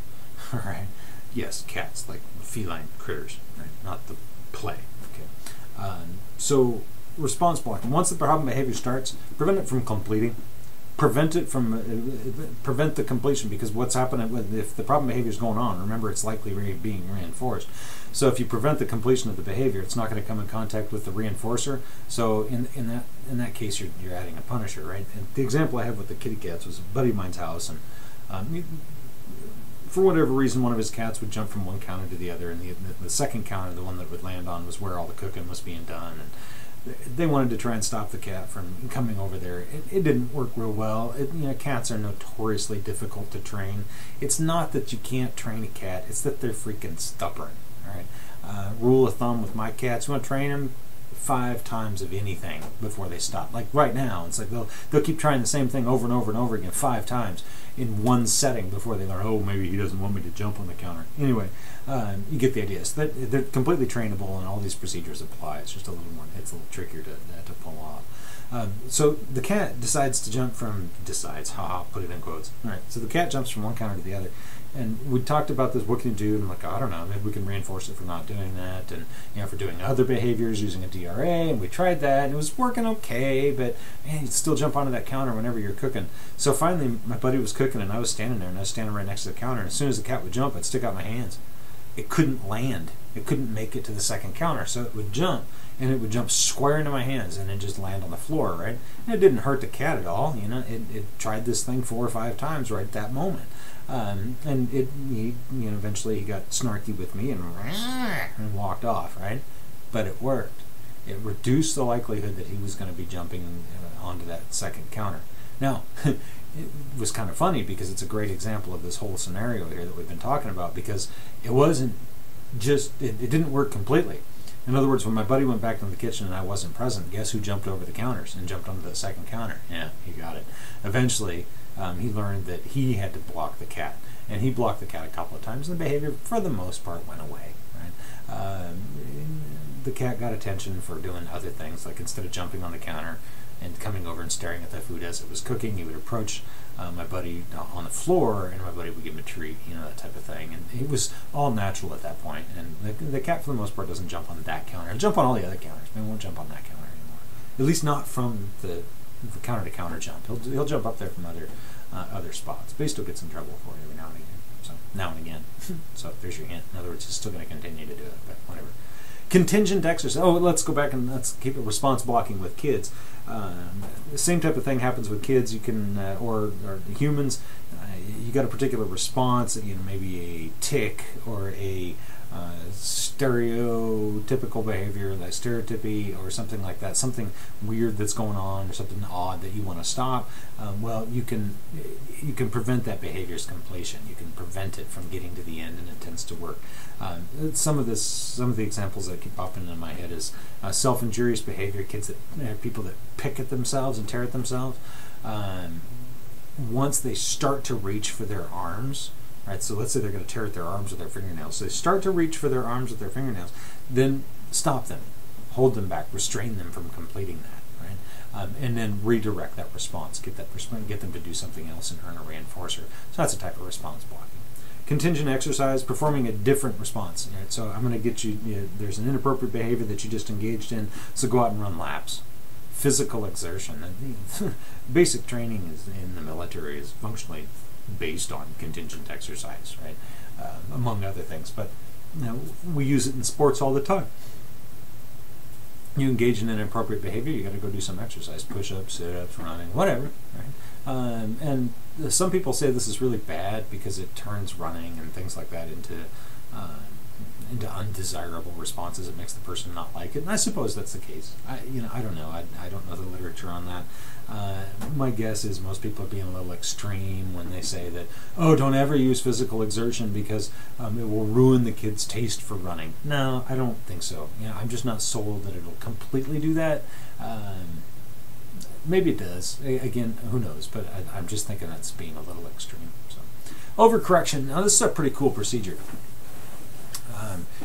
All right. Yes, cats, like feline critters, right? Not the play. Okay. So response blocking. Once the problem behavior starts, prevent it from completing. prevent it from prevent the completion, because what's happening if the problem behavior is going on, remember, it's likely being reinforced. So if you prevent the completion of the behavior, it's not going to come in contact with the reinforcer. So in that case, you're adding a punisher, right? And the example I have with the kitty cats was a buddy of mine's house, and for whatever reason, one of his cats would jump from one counter to the other, and the second counter, the one that would land on, was where all the cooking was being done. And they wanted to try and stop the cat from coming over there. It didn't work real well. Cats are notoriously difficult to train. It's not that you can't train a cat, it's that they're freaking stubborn. All right. Rule of thumb with my cats, you want to train them 5 times of anything before they stop. Like right now, it's like they'll keep trying the same thing over and over and over again 5 times in one setting before they learn, oh, maybe he doesn't want me to jump on the counter. Anyway, you get the idea. So they're completely trainable, and all these procedures apply. It's just a little more, it's a little trickier to pull off. So the cat decides to jump from, put it in quotes. All right, so the cat jumps from one counter to the other. And we talked about this, what can you do? And I'm like, I don't know, maybe we can reinforce it for not doing that, and for doing other behaviors using a DRA, and we tried that, and it was working okay, but man, you'd still jump onto that counter whenever you're cooking. So finally, my buddy was cooking, and I was standing there, and I was standing right next to the counter, and as soon as the cat would jump, I'd stick out my hands. It couldn't land. It couldn't make it to the second counter, so it would jump, and it would jump square into my hands, and then just land on the floor, right? And it didn't hurt the cat at all, it tried this thing 4 or 5 times right at that moment. And eventually he got snarky with me and walked off, right? But it worked. It reduced the likelihood that he was going to be jumping onto that second counter. Now, it was kind of funny because it's a great example of this whole scenario here that we've been talking about, because it wasn't just, it didn't work completely. In other words, when my buddy went back to the kitchen and I wasn't present, guess who jumped over the counters and jumped onto the second counter? Yeah, he got it. Eventually, he learned that he had to block the cat, and he blocked the cat a couple of times, and the behavior, for the most part, went away. Right? The cat got attention for doing other things, like instead of jumping on the counter and coming over and staring at the food as it was cooking, he would approach my buddy on the floor, and my buddy would give him a treat, that type of thing. And it was all natural at that point. And the cat, for the most part, doesn't jump on that counter. He'll jump on all the other counters, but he won't jump on that counter anymore. At least not from the counter-to-counter jump. He'll jump up there from other spots, but he still gets in trouble for it every now and again. So now and again. So there's your hint. In other words, he's still going to continue to do it, but whatever. Contingent exercise. Oh, let's go back and let's keep it response blocking with kids. The same type of thing happens with kids. You can or humans. You got a particular response. Maybe a tick or a stereotypical behavior, like stereotypy or something like that, something weird that's going on or something odd that you want to stop. Well, you can prevent that behavior's completion. You can prevent it from getting to the end, and it tends to work. Some of the examples that keep popping into my head is self-injurious behavior. People that pick at themselves and tear at themselves. Once they start to reach for their arms. Right, so let's say they're going to tear at their arms with their fingernails. So they start to reach for their arms with their fingernails. Then stop them, hold them back, restrain them from completing that, right? And then redirect that response, get them to do something else and earn a reinforcer. So that's a type of response blocking. Contingent exercise, performing a different response. Right? So I'm going to get you. There's an inappropriate behavior that you just engaged in. So go out and run laps. Physical exertion. Basic training in the military is functionally based on contingent exercise, right? Among other things, but we use it in sports all the time. You engage in inappropriate behavior, you got to go do some exercise, push-ups, sit-ups, running, whatever, right? And some people say this is really bad because it turns running and things like that into undesirable responses. It makes the person not like it, and I suppose that's the case. I don't know. I don't know the literature on that. My guess is most people are being a little extreme when they say that, oh, don't ever use physical exertion because it will ruin the kid's taste for running. No, I don't think so. I'm just not sold that it'll completely do that. Maybe it does. Again, who knows? But I'm just thinking that's being a little extreme. So, overcorrection. Now, this is a pretty cool procedure.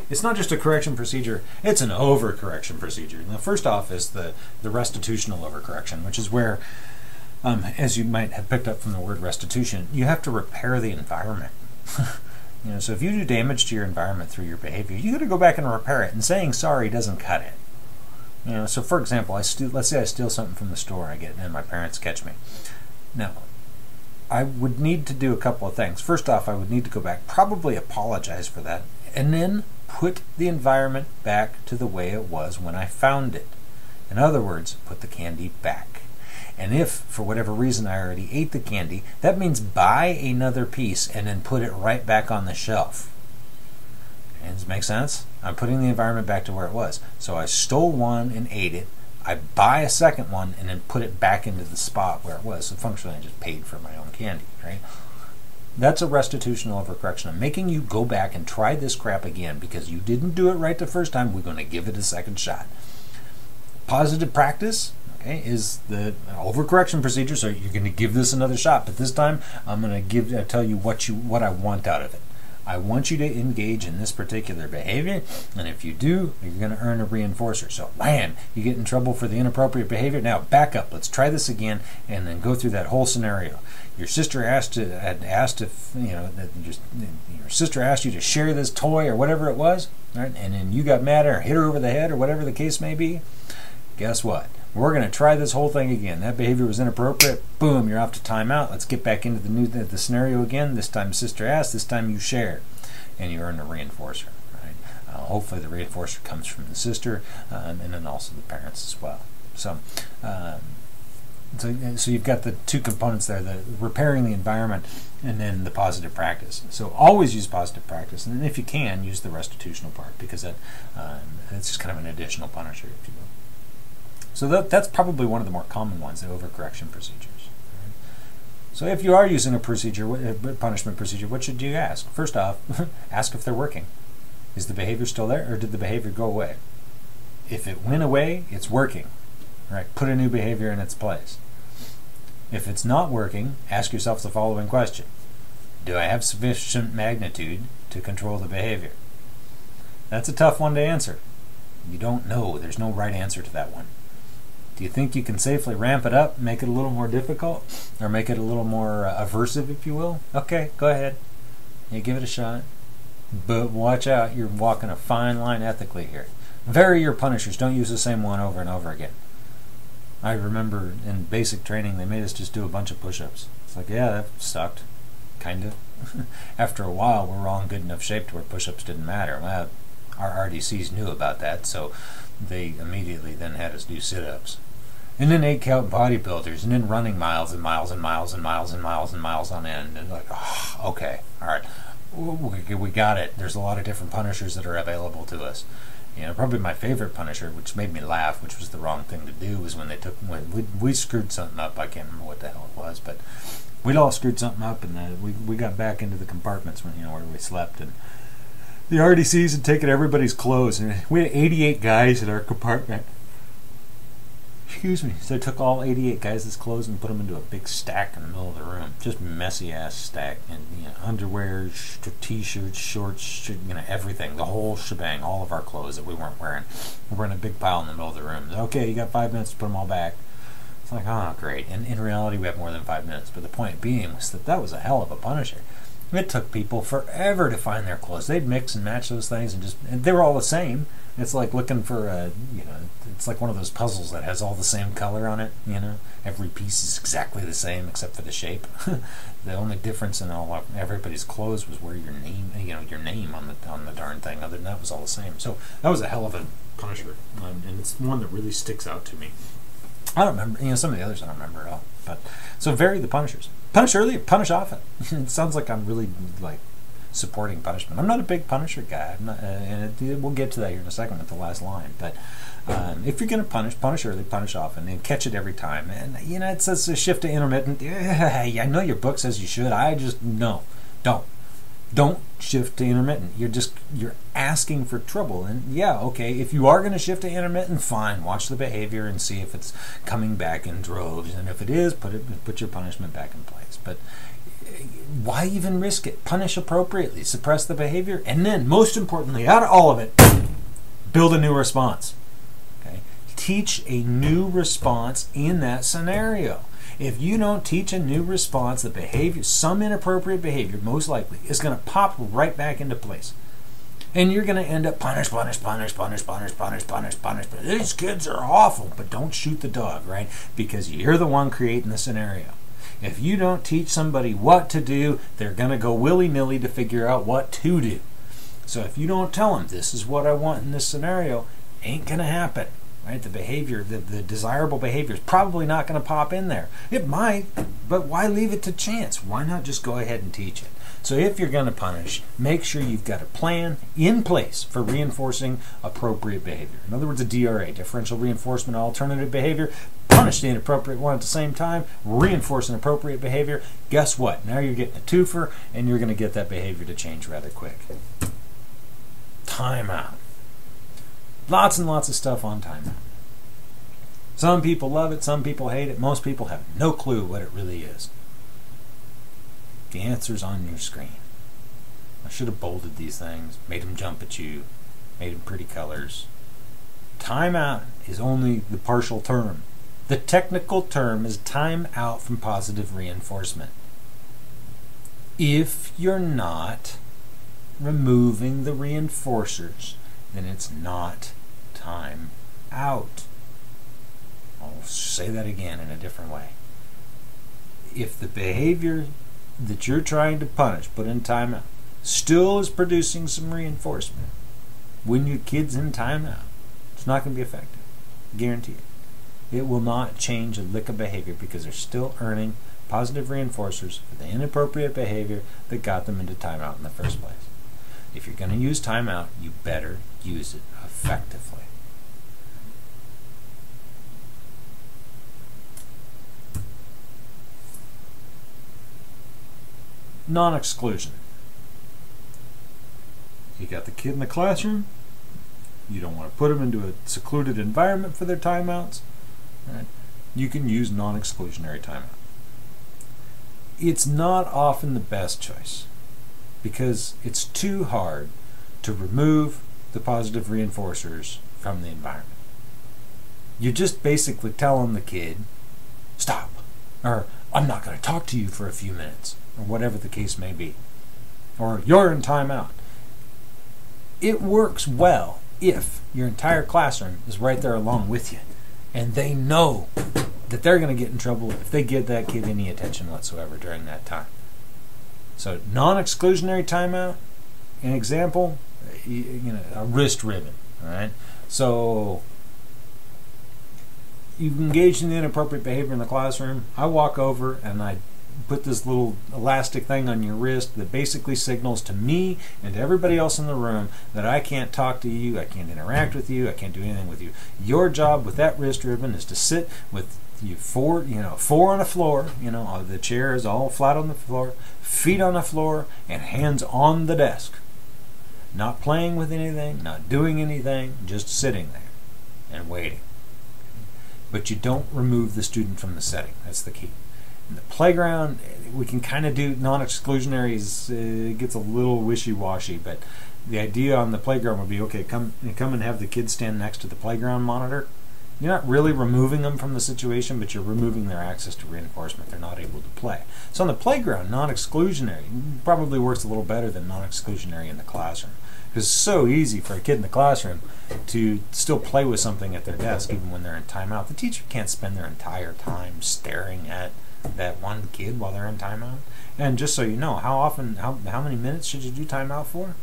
It's not just a correction procedure, it's an overcorrection procedure. Now, first off is the restitutional overcorrection, which is where, as you might have picked up from the word restitution, you have to repair the environment. So if you do damage to your environment through your behavior, you got to go back and repair it, and saying sorry doesn't cut it. So for example, let's say I steal something from the store, I get it, and my parents catch me. Now, I would need to do a couple of things. First off, I would need to go back, probably apologize for that, and then put the environment back to the way it was when I found it. In other words, put the candy back. And if, for whatever reason, I already ate the candy, that means buy another piece and then put it right back on the shelf. Okay, does it make sense? I'm putting the environment back to where it was. So I stole one and ate it. I buy a second one and then put it back into the spot where it was. So functionally, I just paid for my own candy, right? That's a restitutional overcorrection. I'm making you go back and try this crap again because you didn't do it right the first time. We're going to give it a second shot. Positive practice, okay, is the overcorrection procedure. So you're going to give this another shot, but this time I'm going to tell you what I want out of it. I want you to engage in this particular behavior, and if you do, you're going to earn a reinforcer. So, man, you get in trouble for the inappropriate behavior. Now, back up. Let's try this again, and then go through that whole scenario. Your sister your sister asked you to share this toy or whatever it was, right? And then you got mad or hit her over the head or whatever the case may be. Guess what? We're going to try this whole thing again. That behavior was inappropriate. Boom, you're off to timeout. Let's get back into the scenario again. This time sister asked, this time you shared. And you earn a reinforcer. Right? Hopefully the reinforcer comes from the sister and then also the parents as well. So you've got the two components there, the repairing the environment and then the positive practice. So always use positive practice. And then if you can, use the restitutional part because it's just kind of an additional punisher, if you will. So that's probably one of the more common ones, the overcorrection procedures. Right? So if you are using a punishment procedure, what should you ask? First off, ask if they're working. Is the behavior still there, or did the behavior go away? If it went away, it's working. Right? Put a new behavior in its place. If it's not working, ask yourself the following question. Do I have sufficient magnitude to control the behavior? That's a tough one to answer. You don't know. There's no right answer to that one. Do you think you can safely ramp it up, make it a little more difficult, or make it a little more aversive, if you will? Okay, go ahead. You give it a shot. But watch out, you're walking a fine line ethically here. Vary your punishers. Don't use the same one over and over again. I remember in basic training, they made us just do a bunch of push-ups. It's like, yeah, that sucked. Kind of. After a while, we were all in good enough shape to where push-ups didn't matter. Well, our RDCs knew about that, so they immediately then had us do sit-ups. And then 8-count bodybuilders, and then running miles and miles and miles and miles and miles and miles on end. And like, oh, okay, all right, we got it. There's a lot of different punishers that are available to us. You know, probably my favorite punisher, which made me laugh, which was the wrong thing to do, was when we screwed something up. I can't remember what the hell it was, but we'd all screwed something up, and we got back into the compartments when where we slept, and the RDCs had taken everybody's clothes, and we had 88 guys in our compartment. Excuse me. So they took all 88 guys' clothes and put them into a big stack in the middle of the room. Just messy ass stack, and underwear, t-shirts, shorts, everything, the whole shebang, all of our clothes that we weren't wearing. We're in a big pile in the middle of the room. Okay, you got 5 minutes to put them all back. It's like, oh, great. And in reality, we have more than 5 minutes. But the point being was that was a hell of a punisher. It took people forever to find their clothes. They'd mix and match those things, and they were all the same. It's like looking for it's like one of those puzzles that has all the same color on it. Every piece is exactly the same except for the shape. The only difference in everybody's clothes was where your name, your name on the darn thing. Other than that, was all the same. So that was a hell of a punisher, and it's one that really sticks out to me. I don't remember, some of the others I don't remember at all. But so vary the punishers. Punish early, punish often. It sounds like I'm really supporting punishment. I'm not a big punisher guy. I'm not, and we'll get to that here in a second with the last line. But if you're going to punish early, punish often, and catch it every time. And it says to shift to intermittent. I know your book says you should. I just no, don't shift to intermittent. You're asking for trouble. And yeah, okay, if you are going to shift to intermittent, fine. Watch the behavior and see if it's coming back in droves. And if it is, put your punishment back in place. But why even risk it? Punish appropriately, suppress the behavior, and then, most importantly, out of all of it, build a new response. Okay? Teach a new response in that scenario. If you don't teach a new response, the behavior, some inappropriate behavior, most likely, is going to pop right back into place. And you're going to end up punish. These kids are awful, but don't shoot the dog, right? Because you're the one creating the scenario. If you don't teach somebody what to do, they're going to go willy-nilly to figure out what to do. So if you don't tell them, this is what I want in this scenario, ain't going to happen. Right? The behavior, the desirable behavior is probably not going to pop in there. It might, but why leave it to chance? Why not just go ahead and teach it? So if you're going to punish, make sure you've got a plan in place for reinforcing appropriate behavior. In other words, a DRA, differential reinforcement alternative behavior. Punish the inappropriate one at the same time, reinforce an appropriate behavior. Guess what? Now you're getting a twofer, and you're going to get that behavior to change rather quick. Timeout. Lots and lots of stuff on timeout. Some people love it, some people hate it, most people have no clue what it really is. The answer's on your screen. I should have bolded these things, made them jump at you, made them pretty colors. Timeout is only the partial term. The technical term is time out from positive reinforcement. If you're not removing the reinforcers, then it's not time out. I'll say that again in a different way. If the behavior that you're trying to punish, put in timeout, still is producing some reinforcement, when your kid's in timeout, it's not going to be effective. Guarantee it. It will not change a lick of behavior because they're still earning positive reinforcers for the inappropriate behavior that got them into timeout in the first place. If you're going to use timeout, you better use it effectively. Non-exclusion. You got the kid in the classroom. You don't want to put them into a secluded environment for their timeouts. Right? You can use non-exclusionary timeout. It's not often the best choice because it's too hard to remove the positive reinforcers from the environment. You're just basically telling the kid, stop, or I'm not going to talk to you for a few minutes, or whatever the case may be, or you're in timeout. It works well if your entire classroom is right there along with you, and they know that they're going to get in trouble if they give that kid any attention whatsoever during that time. So non-exclusionary timeout, an example, a wrist ribbon. All right. So you've engaged in the inappropriate behavior in the classroom. I walk over and I put this little elastic thing on your wrist that basically signals to me and to everybody else in the room that I can't talk to you, I can't interact with you, I can't do anything with you. Your job with that wrist ribbon is to sit with you four on the floor, the chair is all flat on the floor, feet on the floor, and hands on the desk. Not playing with anything, not doing anything, just sitting there and waiting. But you don't remove the student from the setting. That's the key. In the playground, we can kind of do non-exclusionary. It gets a little wishy-washy, but the idea on the playground would be, okay, come and have the kids stand next to the playground monitor. You're not really removing them from the situation, but you're removing their access to reinforcement. They're not able to play. So on the playground, non-exclusionary probably works a little better than non-exclusionary in the classroom. Because it's so easy for a kid in the classroom to still play with something at their desk even when they're in timeout. The teacher can't spend their entire time staring at that one kid while they're in timeout. And just so you know, how many minutes should you do timeout for?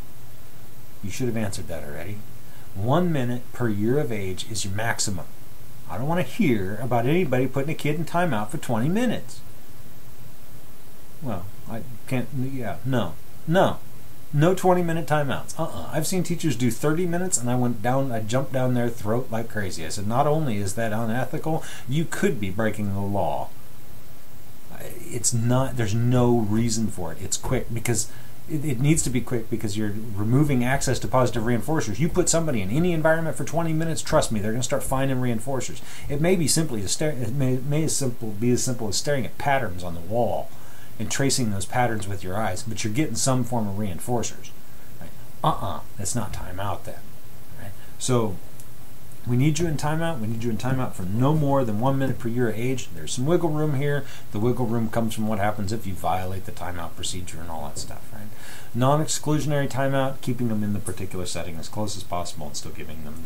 You should have answered that already. 1 minute per year of age is your maximum. I don't want to hear about anybody putting a kid in timeout for 20 minutes. Well, I can't, no 20-minute timeouts. I've seen teachers do 30 minutes and I jumped down their throat like crazy. I said, not only is that unethical, you could be breaking the law. It's not, there's no reason for it. It's quick because it needs to be quick because you're removing access to positive reinforcers. You put somebody in any environment for 20 minutes, trust me, they're going to start finding reinforcers. It may be simply it may be as simple as staring at patterns on the wall and tracing those patterns with your eyes, but you're getting some form of reinforcers. Right? That's not timeout then. Right? So we need you in timeout. We need you in timeout for no more than 1 minute per year of age. There's some wiggle room here. The wiggle room comes from what happens if you violate the timeout procedure and all that stuff. Right? Non-exclusionary timeout, keeping them in the particular setting as close as possible and still giving them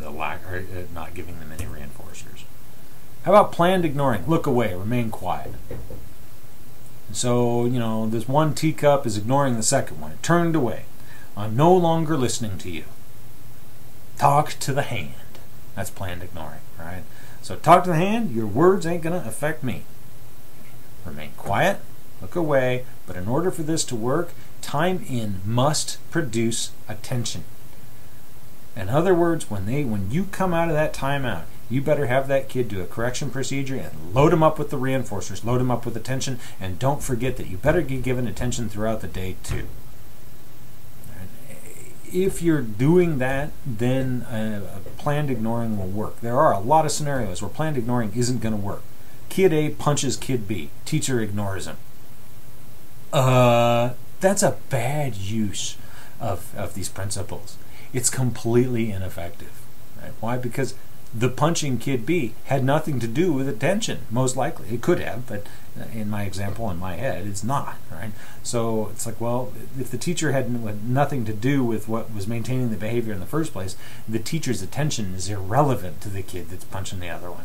not giving them any reinforcers. How about planned ignoring? Look away, remain quiet. So, this one teacup is ignoring the second one. It turned away. I'm no longer listening to you. Talk to the hand. That's planned ignoring, right? So talk to the hand. Your words ain't going to affect me. Remain quiet. Look away. But in order for this to work, time in must produce attention. In other words, when you come out of that timeout, you better have that kid do a correction procedure and load them up with the reinforcers, load them up with attention, and don't forget that you better be given attention throughout the day too. If you're doing that, then planned ignoring will work. There are a lot of scenarios where planned ignoring isn't going to work. Kid A punches Kid B. Teacher ignores him. That's a bad use of these principles. It's completely ineffective. Right? Why? Because the punching Kid B had nothing to do with attention, most likely. It could have, but in my example, in my head, it's not, right? So it's like, well, if the teacher had nothing to do with what was maintaining the behavior in the first place, the teacher's attention is irrelevant to the kid that's punching the other one.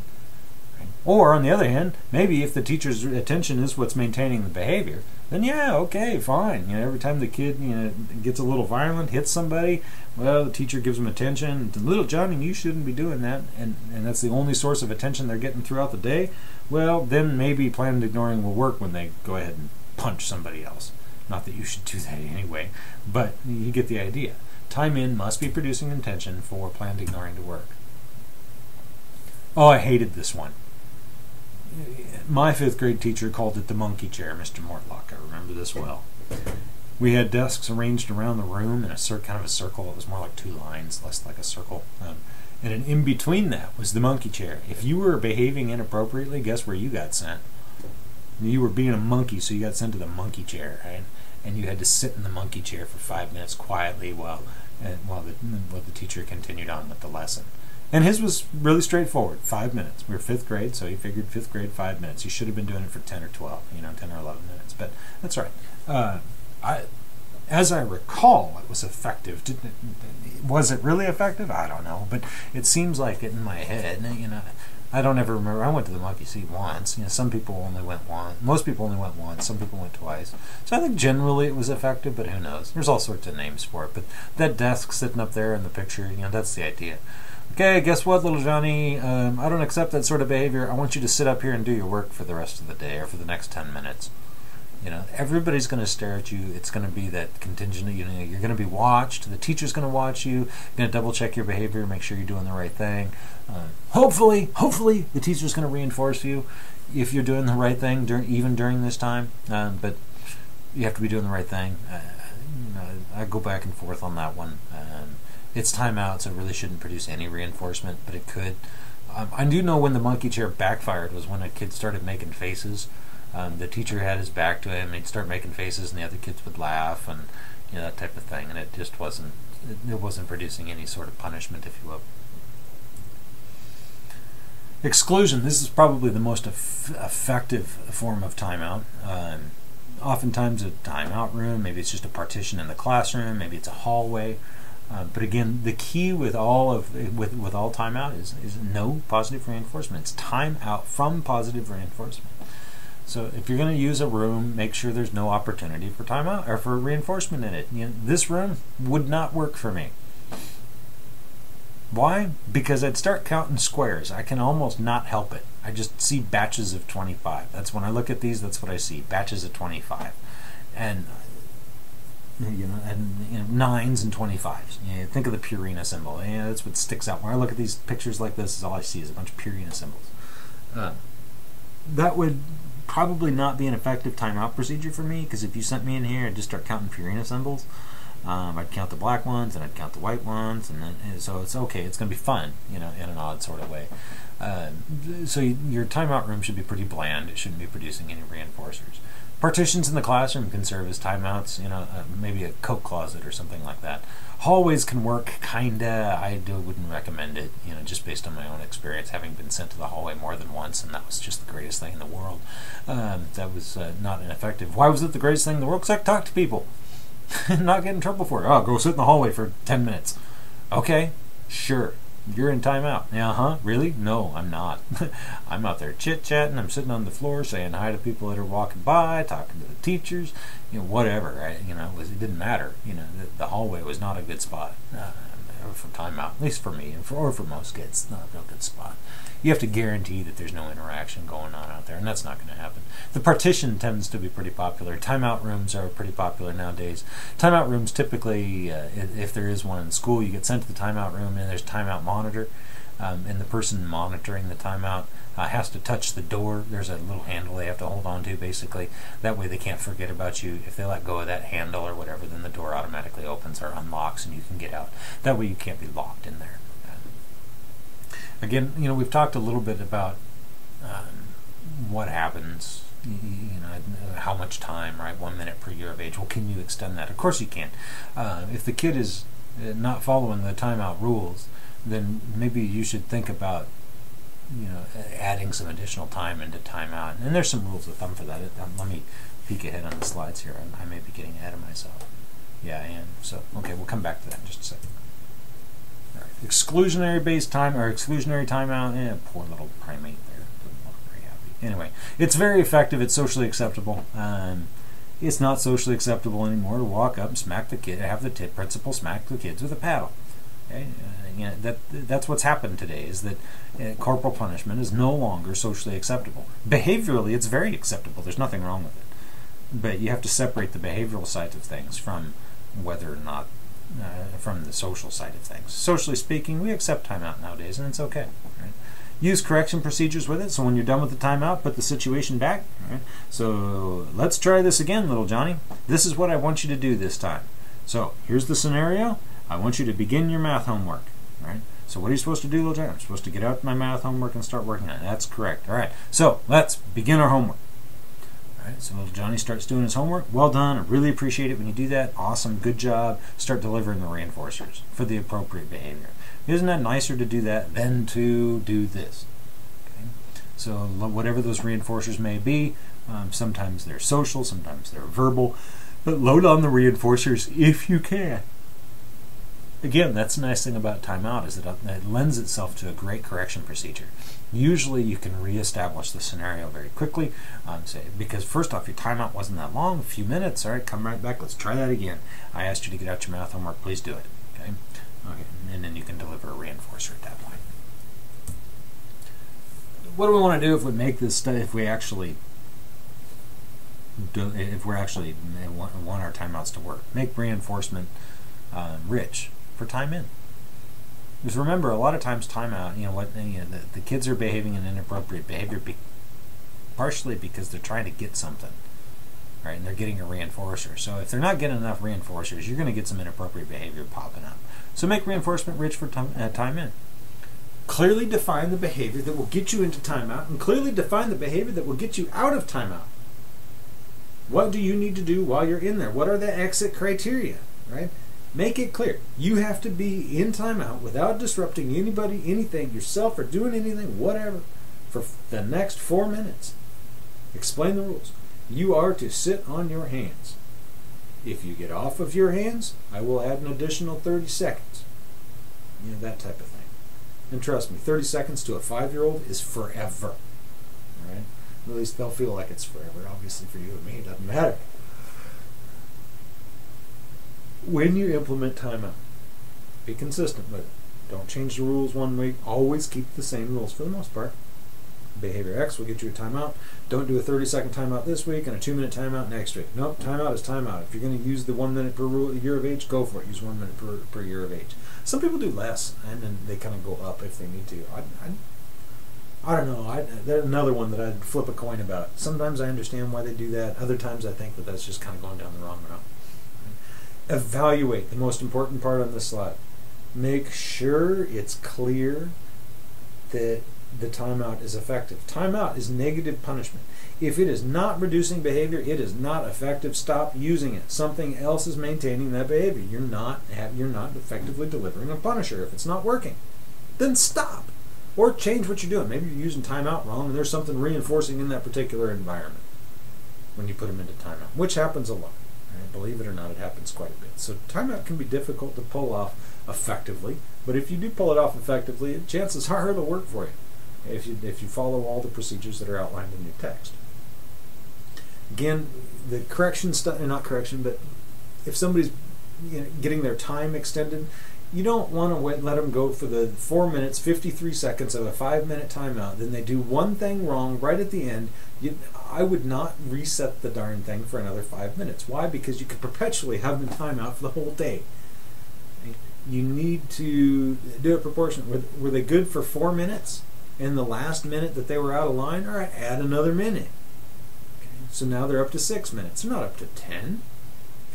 Right? Or, on the other hand, maybe if the teacher's attention is what's maintaining the behavior, then yeah, okay, fine. Every time the kid gets a little violent, hits somebody, well, the teacher gives them attention. Little Johnny, you shouldn't be doing that, and that's the only source of attention they're getting throughout the day. Well, then maybe planned ignoring will work when they go ahead and punch somebody else. Not that you should do that anyway, but you get the idea. Time in must be producing attention for planned ignoring to work. Oh, I hated this one. My 5th grade teacher called it the monkey chair, Mr. Mortlock. I remember this well. We had desks arranged around the room in a kind of a circle. It was more like 2 lines, less like a circle. And in between that was the monkey chair. If you were behaving inappropriately, guess where you got sent? You were being a monkey, so you got sent to the monkey chair, right? And you had to sit in the monkey chair for 5 minutes quietly while the teacher continued on with the lesson. And his was really straightforward, 5 minutes. We were 5th grade, so he figured 5th grade, 5 minutes. He should have been doing it for 10 or 12, 10 or 11 minutes. But that's all right. As I recall, it was effective. Was it really effective? I don't know, but it seems like it in my head. I don't ever remember. I went to the monkey seat once. Some people only went once. Most people only went once. Some people went twice. So I think generally it was effective, but who knows? There's all sorts of names for it. But that desk sitting up there in the picture, that's the idea. Okay, guess what, little Johnny? I don't accept that sort of behavior. I want you to sit up here and do your work for the rest of the day or for the next 10 minutes. Everybody's going to stare at you. It's going to be that contingent. You're going to be watched. The teacher's going to watch you. You're going to double check your behavior, make sure you're doing the right thing. Hopefully, the teacher's going to reinforce you if you're doing the right thing even during this time. But you have to be doing the right thing. I go back and forth on that one. It's timeout, so it really shouldn't produce any reinforcement, but it could. I do know when the monkey chair backfired was when a kid started making faces. The teacher had his back to him, and he'd start making faces, and the other kids would laugh, and that type of thing. And it just wasn't producing any sort of punishment, if you will. Exclusion. This is probably the most effective form of timeout. Oftentimes a timeout room, maybe it's just a partition in the classroom, maybe it's a hallway. But again, the key with all timeout is no positive reinforcement. It's time out from positive reinforcement. So if you're going to use a room, make sure there's no opportunity for timeout or for reinforcement in it. This room would not work for me. Why? Because I'd start counting squares. I can almost not help it. I just see batches of 25. That's when I look at these. That's what I see. Batches of 25, and nines and 25s. Think of the Purina symbol. That's what sticks out. When I look at these pictures like this, all I see is a bunch of Purina symbols. That would probably not be an effective timeout procedure for me, because if you sent me in here and just start counting Purina symbols, I'd count the black ones and I'd count the white ones, and so it's okay. It's going to be fun, in an odd sort of way. So your timeout room should be pretty bland. It shouldn't be producing any reinforcers. Partitions in the classroom can serve as timeouts, maybe a coat closet or something like that. Hallways can work, kinda. I wouldn't recommend it, just based on my own experience, having been sent to the hallway more than once, and that was just the greatest thing in the world. That was not ineffective. Why was it the greatest thing in the world? Because I could talk to people and not get in trouble for it. Oh, go sit in the hallway for 10 minutes. Okay, sure. You're in timeout. Yeah, really? No, I'm not. I'm out there chit-chatting. I'm sitting on the floor saying hi to people that are walking by, talking to the teachers, whatever. Right? It didn't matter. The hallway was not a good spot for timeout, at least for me, or for most kids. Not a real good spot. You have to guarantee that there's no interaction going on out there, and that's not going to happen. The partition tends to be pretty popular. Timeout rooms are pretty popular nowadays. Timeout rooms typically, if there is one in school, you get sent to the timeout room, and there's a timeout monitor, and the person monitoring the timeout has to touch the door. There's a little handle they have to hold on to, basically. That way they can't forget about you. If they let go of that handle or whatever, then the door automatically opens or unlocks, and you can get out. That way you can't be locked in there. Again, we've talked a little bit about what happens, how much time, right? 1 minute per year of age. Well, can you extend that? Of course you can. If the kid is not following the timeout rules, then maybe you should think about, adding some additional time into timeout. And there's some rules of thumb for that. Let me peek ahead on the slides here. I may be getting ahead of myself. Yeah, I am. So, okay, we'll come back to that in just a second. Exclusionary based time or exclusionary timeout. Poor little primate there. Doesn't look very happy. Anyway, it's very effective. It's socially acceptable. It's not socially acceptable anymore to walk up and smack the kid, have the principal smack the kids with a paddle. Okay? That's what's happened today. Is that corporal punishment is no longer socially acceptable. Behaviorally, it's very acceptable. There's nothing wrong with it. But you have to separate the behavioral side of things from whether or not. From the social side of things. Socially speaking, we accept timeout nowadays, and it's okay. Right? Use correction procedures with it, so when you're done with the timeout, put the situation back. Right? So let's try this again, little Johnny. This is what I want you to do this time. So here's the scenario. I want you to begin your math homework. Right? So what are you supposed to do, little Johnny? I'm supposed to get out my math homework and start working on it. That's correct. All right. So let's begin our homework. So little Johnny starts doing his homework. Well done. I really appreciate it when you do that. Awesome. Good job. Start delivering the reinforcers for the appropriate behavior. Isn't that nicer to do that than to do this? Okay. So whatever those reinforcers may be, sometimes they're social, sometimes they're verbal, but load on the reinforcers if you can. Again, that's the nice thing about timeout is that it lends itself to a great correction procedure. Usually you can reestablish the scenario very quickly because first off, your timeout wasn't that long, a few minutes. All right, come right back. Let's try that again. I asked you to get out your math homework. Please do it. Okay, and then you can deliver a reinforcer at that point. What do we want to do if we make this study? If we're actually want our timeouts to work, make reinforcement rich for time in. Because remember, a lot of times timeout, the kids are behaving in inappropriate behavior partially because they're trying to get something, right? And they're getting a reinforcer. So if they're not getting enough reinforcers, you're going to get some inappropriate behavior popping up. So make reinforcement rich for time in. Clearly define the behavior that will get you into timeout, and clearly define the behavior that will get you out of timeout. What do you need to do while you're in there? What are the exit criteria, right? Make it clear. You have to be in timeout without disrupting anybody, anything, yourself, or doing anything, whatever, for the next 4 minutes. Explain the rules. You are to sit on your hands. If you get off of your hands, I will add an additional 30 seconds. That type of thing. And trust me, 30 seconds to a 5-year-old is forever. All right? At least they'll feel like it's forever. Obviously for you and me, it doesn't matter. When you implement timeout, be consistent with it. Don't change the rules one week. Always keep the same rules for the most part. Behavior X will get you a timeout. Don't do a 30-second timeout this week and a 2-minute timeout next week. Nope, timeout is timeout. If you're going to use the 1 minute per year of age, go for it. Use 1 minute per year of age. Some people do less, and then they kind of go up if they need to. I don't know. There's another one that I'd flip a coin about. Sometimes I understand why they do that. Other times I think that that's just kind of going down the wrong route. Evaluate, the most important part on this slide. Make sure it's clear that the timeout is effective. Timeout is negative punishment. If it is not reducing behavior, it is not effective. Stop using it. Something else is maintaining that behavior. You're not effectively delivering a punisher. If it's not working, then stop. Or change what you're doing. Maybe you're using timeout wrong and there's something reinforcing in that particular environment when you put them into timeout, which happens a lot. Right? Believe it or not, it happens quite a bit. So timeout can be difficult to pull off effectively, but if you do pull it off effectively, chances are it'll work for you if you follow all the procedures that are outlined in your text. Again, the correction stuff, not correction, but if somebody's getting their time extended, you don't want to let them go for the 4 minutes, 53 seconds of a 5-minute timeout. Then they do one thing wrong right at the end. I would not reset the darn thing for another 5 minutes. Why? Because you could perpetually have them timeout for the whole day. You need to do it proportionate. Were they good for 4 minutes? In the last minute that they were out of line, all right, add another minute. Okay, so now they're up to 6 minutes. They're not up to 10.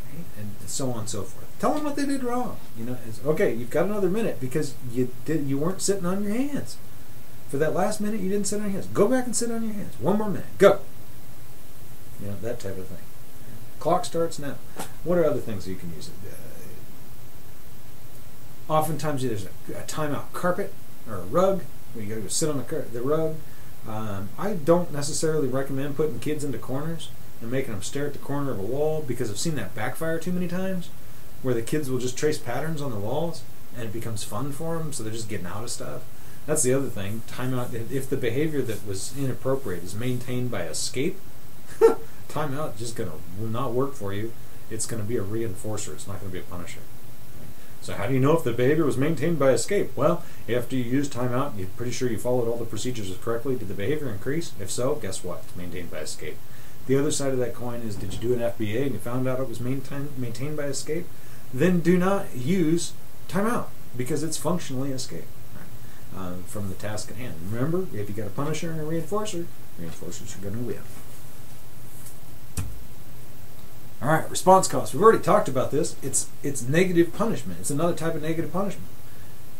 Okay, and so on and so forth. Tell them what they did wrong. It's, okay, you've got another minute because you weren't sitting on your hands. For that last minute, you didn't sit on your hands. Go back and sit on your hands. 1 more minute. Go. That type of thing. Clock starts now. What are other things you can use it? Oftentimes there's a timeout carpet or a rug where you go to sit on the rug. I don't necessarily recommend putting kids into corners and making them stare at the corner of a wall, because I've seen that backfire too many times, where the kids will just trace patterns on the walls and it becomes fun for them, so they're just getting out of stuff. That's the other thing. Timeout, if the behavior that was inappropriate is maintained by escape, timeout just will not work for you. It's going to be a reinforcer. It's not going to be a punisher. So how do you know if the behavior was maintained by escape? Well, after you use timeout, you're pretty sure you followed all the procedures correctly. Did the behavior increase? If so, guess what? It's maintained by escape. The other side of that coin is, did you do an FBA and you found out it was maintained by escape? Then do not use timeout, because it's functionally escape from the task at hand. Remember, if you got a punisher and a reinforcer, reinforcers are going to win. All right, response cost. We've already talked about this. It's negative punishment. It's another type of negative punishment.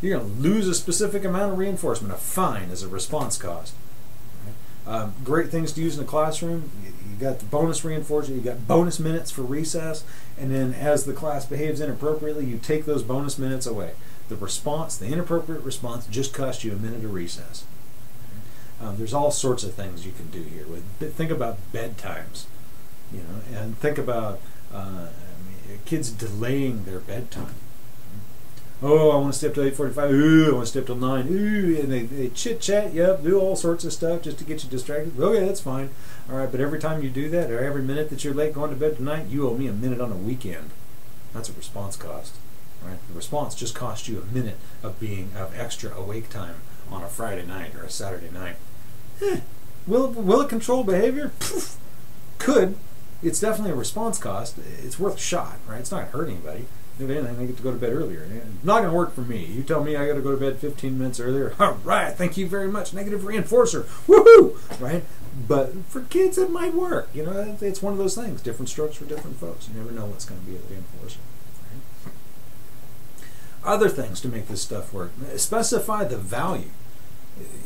You're going to lose a specific amount of reinforcement. A fine is a response cost. Right? Great things to use in the classroom. You got the bonus reinforcement. You got bonus minutes for recess, and then as the class behaves inappropriately, you take those bonus minutes away. The response, the inappropriate response, just cost you a minute of recess. There's all sorts of things you can do here. Think about bedtimes. And think about kids delaying their bedtime. Oh, I want to stay up till 8:45. Ooh, I want to stay up till 9. Ooh, and they chit chat. Yep, do all sorts of stuff just to get you distracted. Okay, that's fine. All right, but every time you do that, or every minute that you're late going to bed tonight, you owe me a minute on a weekend. That's a response cost. Right? The response just cost you a minute of extra awake time on a Friday night or a Saturday night. Will it control behavior? Poof. Could. It's definitely a response cost. It's worth a shot, right? It's not going to hurt anybody. If anything, they get to go to bed earlier. It's not going to work for me. You tell me I got to go to bed 15 minutes earlier. All right, thank you very much. Negative reinforcer. Woohoo! Right? But for kids, it might work. It's one of those things. Different strokes for different folks. You never know what's going to be a reinforcer. Right? Other things to make this stuff work. Specify the value.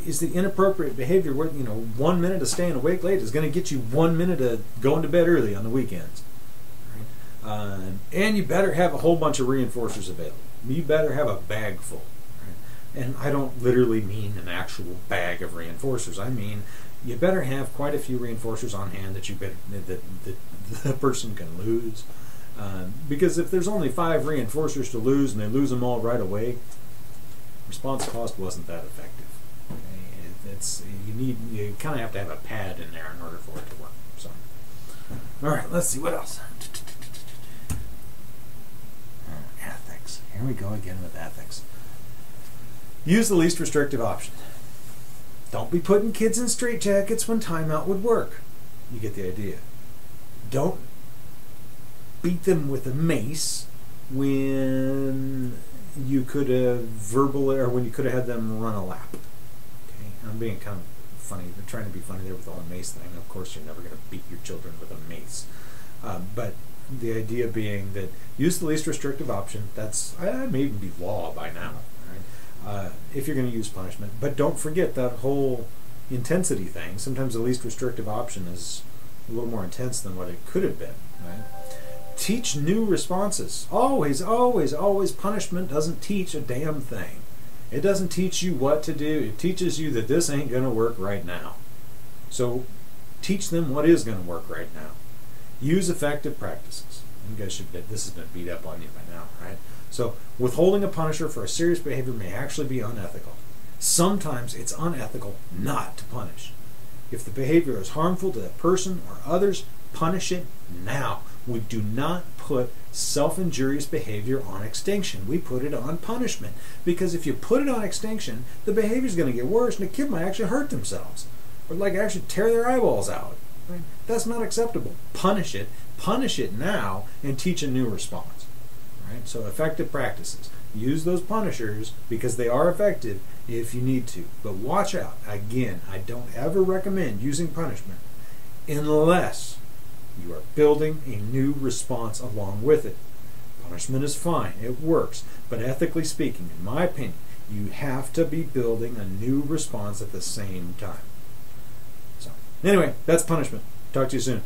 Is the inappropriate behavior where 1 minute of staying awake late is going to get you 1 minute of going to bed early on the weekends, right? And you better have a whole bunch of reinforcers available. You better have a bag full, right? And I don't literally mean an actual bag of reinforcers. I mean you better have quite a few reinforcers on hand that the person can lose, because if there's only 5 reinforcers to lose and they lose them all right away, response cost wasn't that effective. You kind of have to have a pad in there in order for it to work. So, all right, let's see what else. Ethics. Here we go again with ethics. Use the least restrictive option. Don't be putting kids in straitjackets when timeout would work. You get the idea. Don't beat them with a mace when you could have when you could have had them run a lap. I'm being kind of funny. I'm trying to be funny there with the whole mace thing. Of course, you're never going to beat your children with a mace. But the idea being that use the least restrictive option. That may even be law by now, right? If you're going to use punishment. But don't forget that whole intensity thing. Sometimes the least restrictive option is a little more intense than what it could have been, right? Teach new responses. Always, always, always. Punishment doesn't teach a damn thing. It doesn't teach you what to do. It teaches you that this ain't going to work right now. So teach them what is going to work right now. Use effective practices. You guys should bet this has been beat up on you by now, right? So withholding a punisher for a serious behavior may actually be unethical. Sometimes it's unethical not to punish. If the behavior is harmful to that person or others, punish it now. We do not put self-injurious behavior on extinction. We put it on punishment. Because if you put it on extinction, the behavior is going to get worse and the kid might actually hurt themselves. Or like actually tear their eyeballs out. Right? That's not acceptable. Punish it now, and teach a new response. Right? So effective practices. Use those punishers because they are effective if you need to. But watch out. Again, I don't ever recommend using punishment unless you are building a new response along with it. Punishment is fine. It works. But ethically speaking, in my opinion, you have to be building a new response at the same time. So, anyway, that's punishment. Talk to you soon.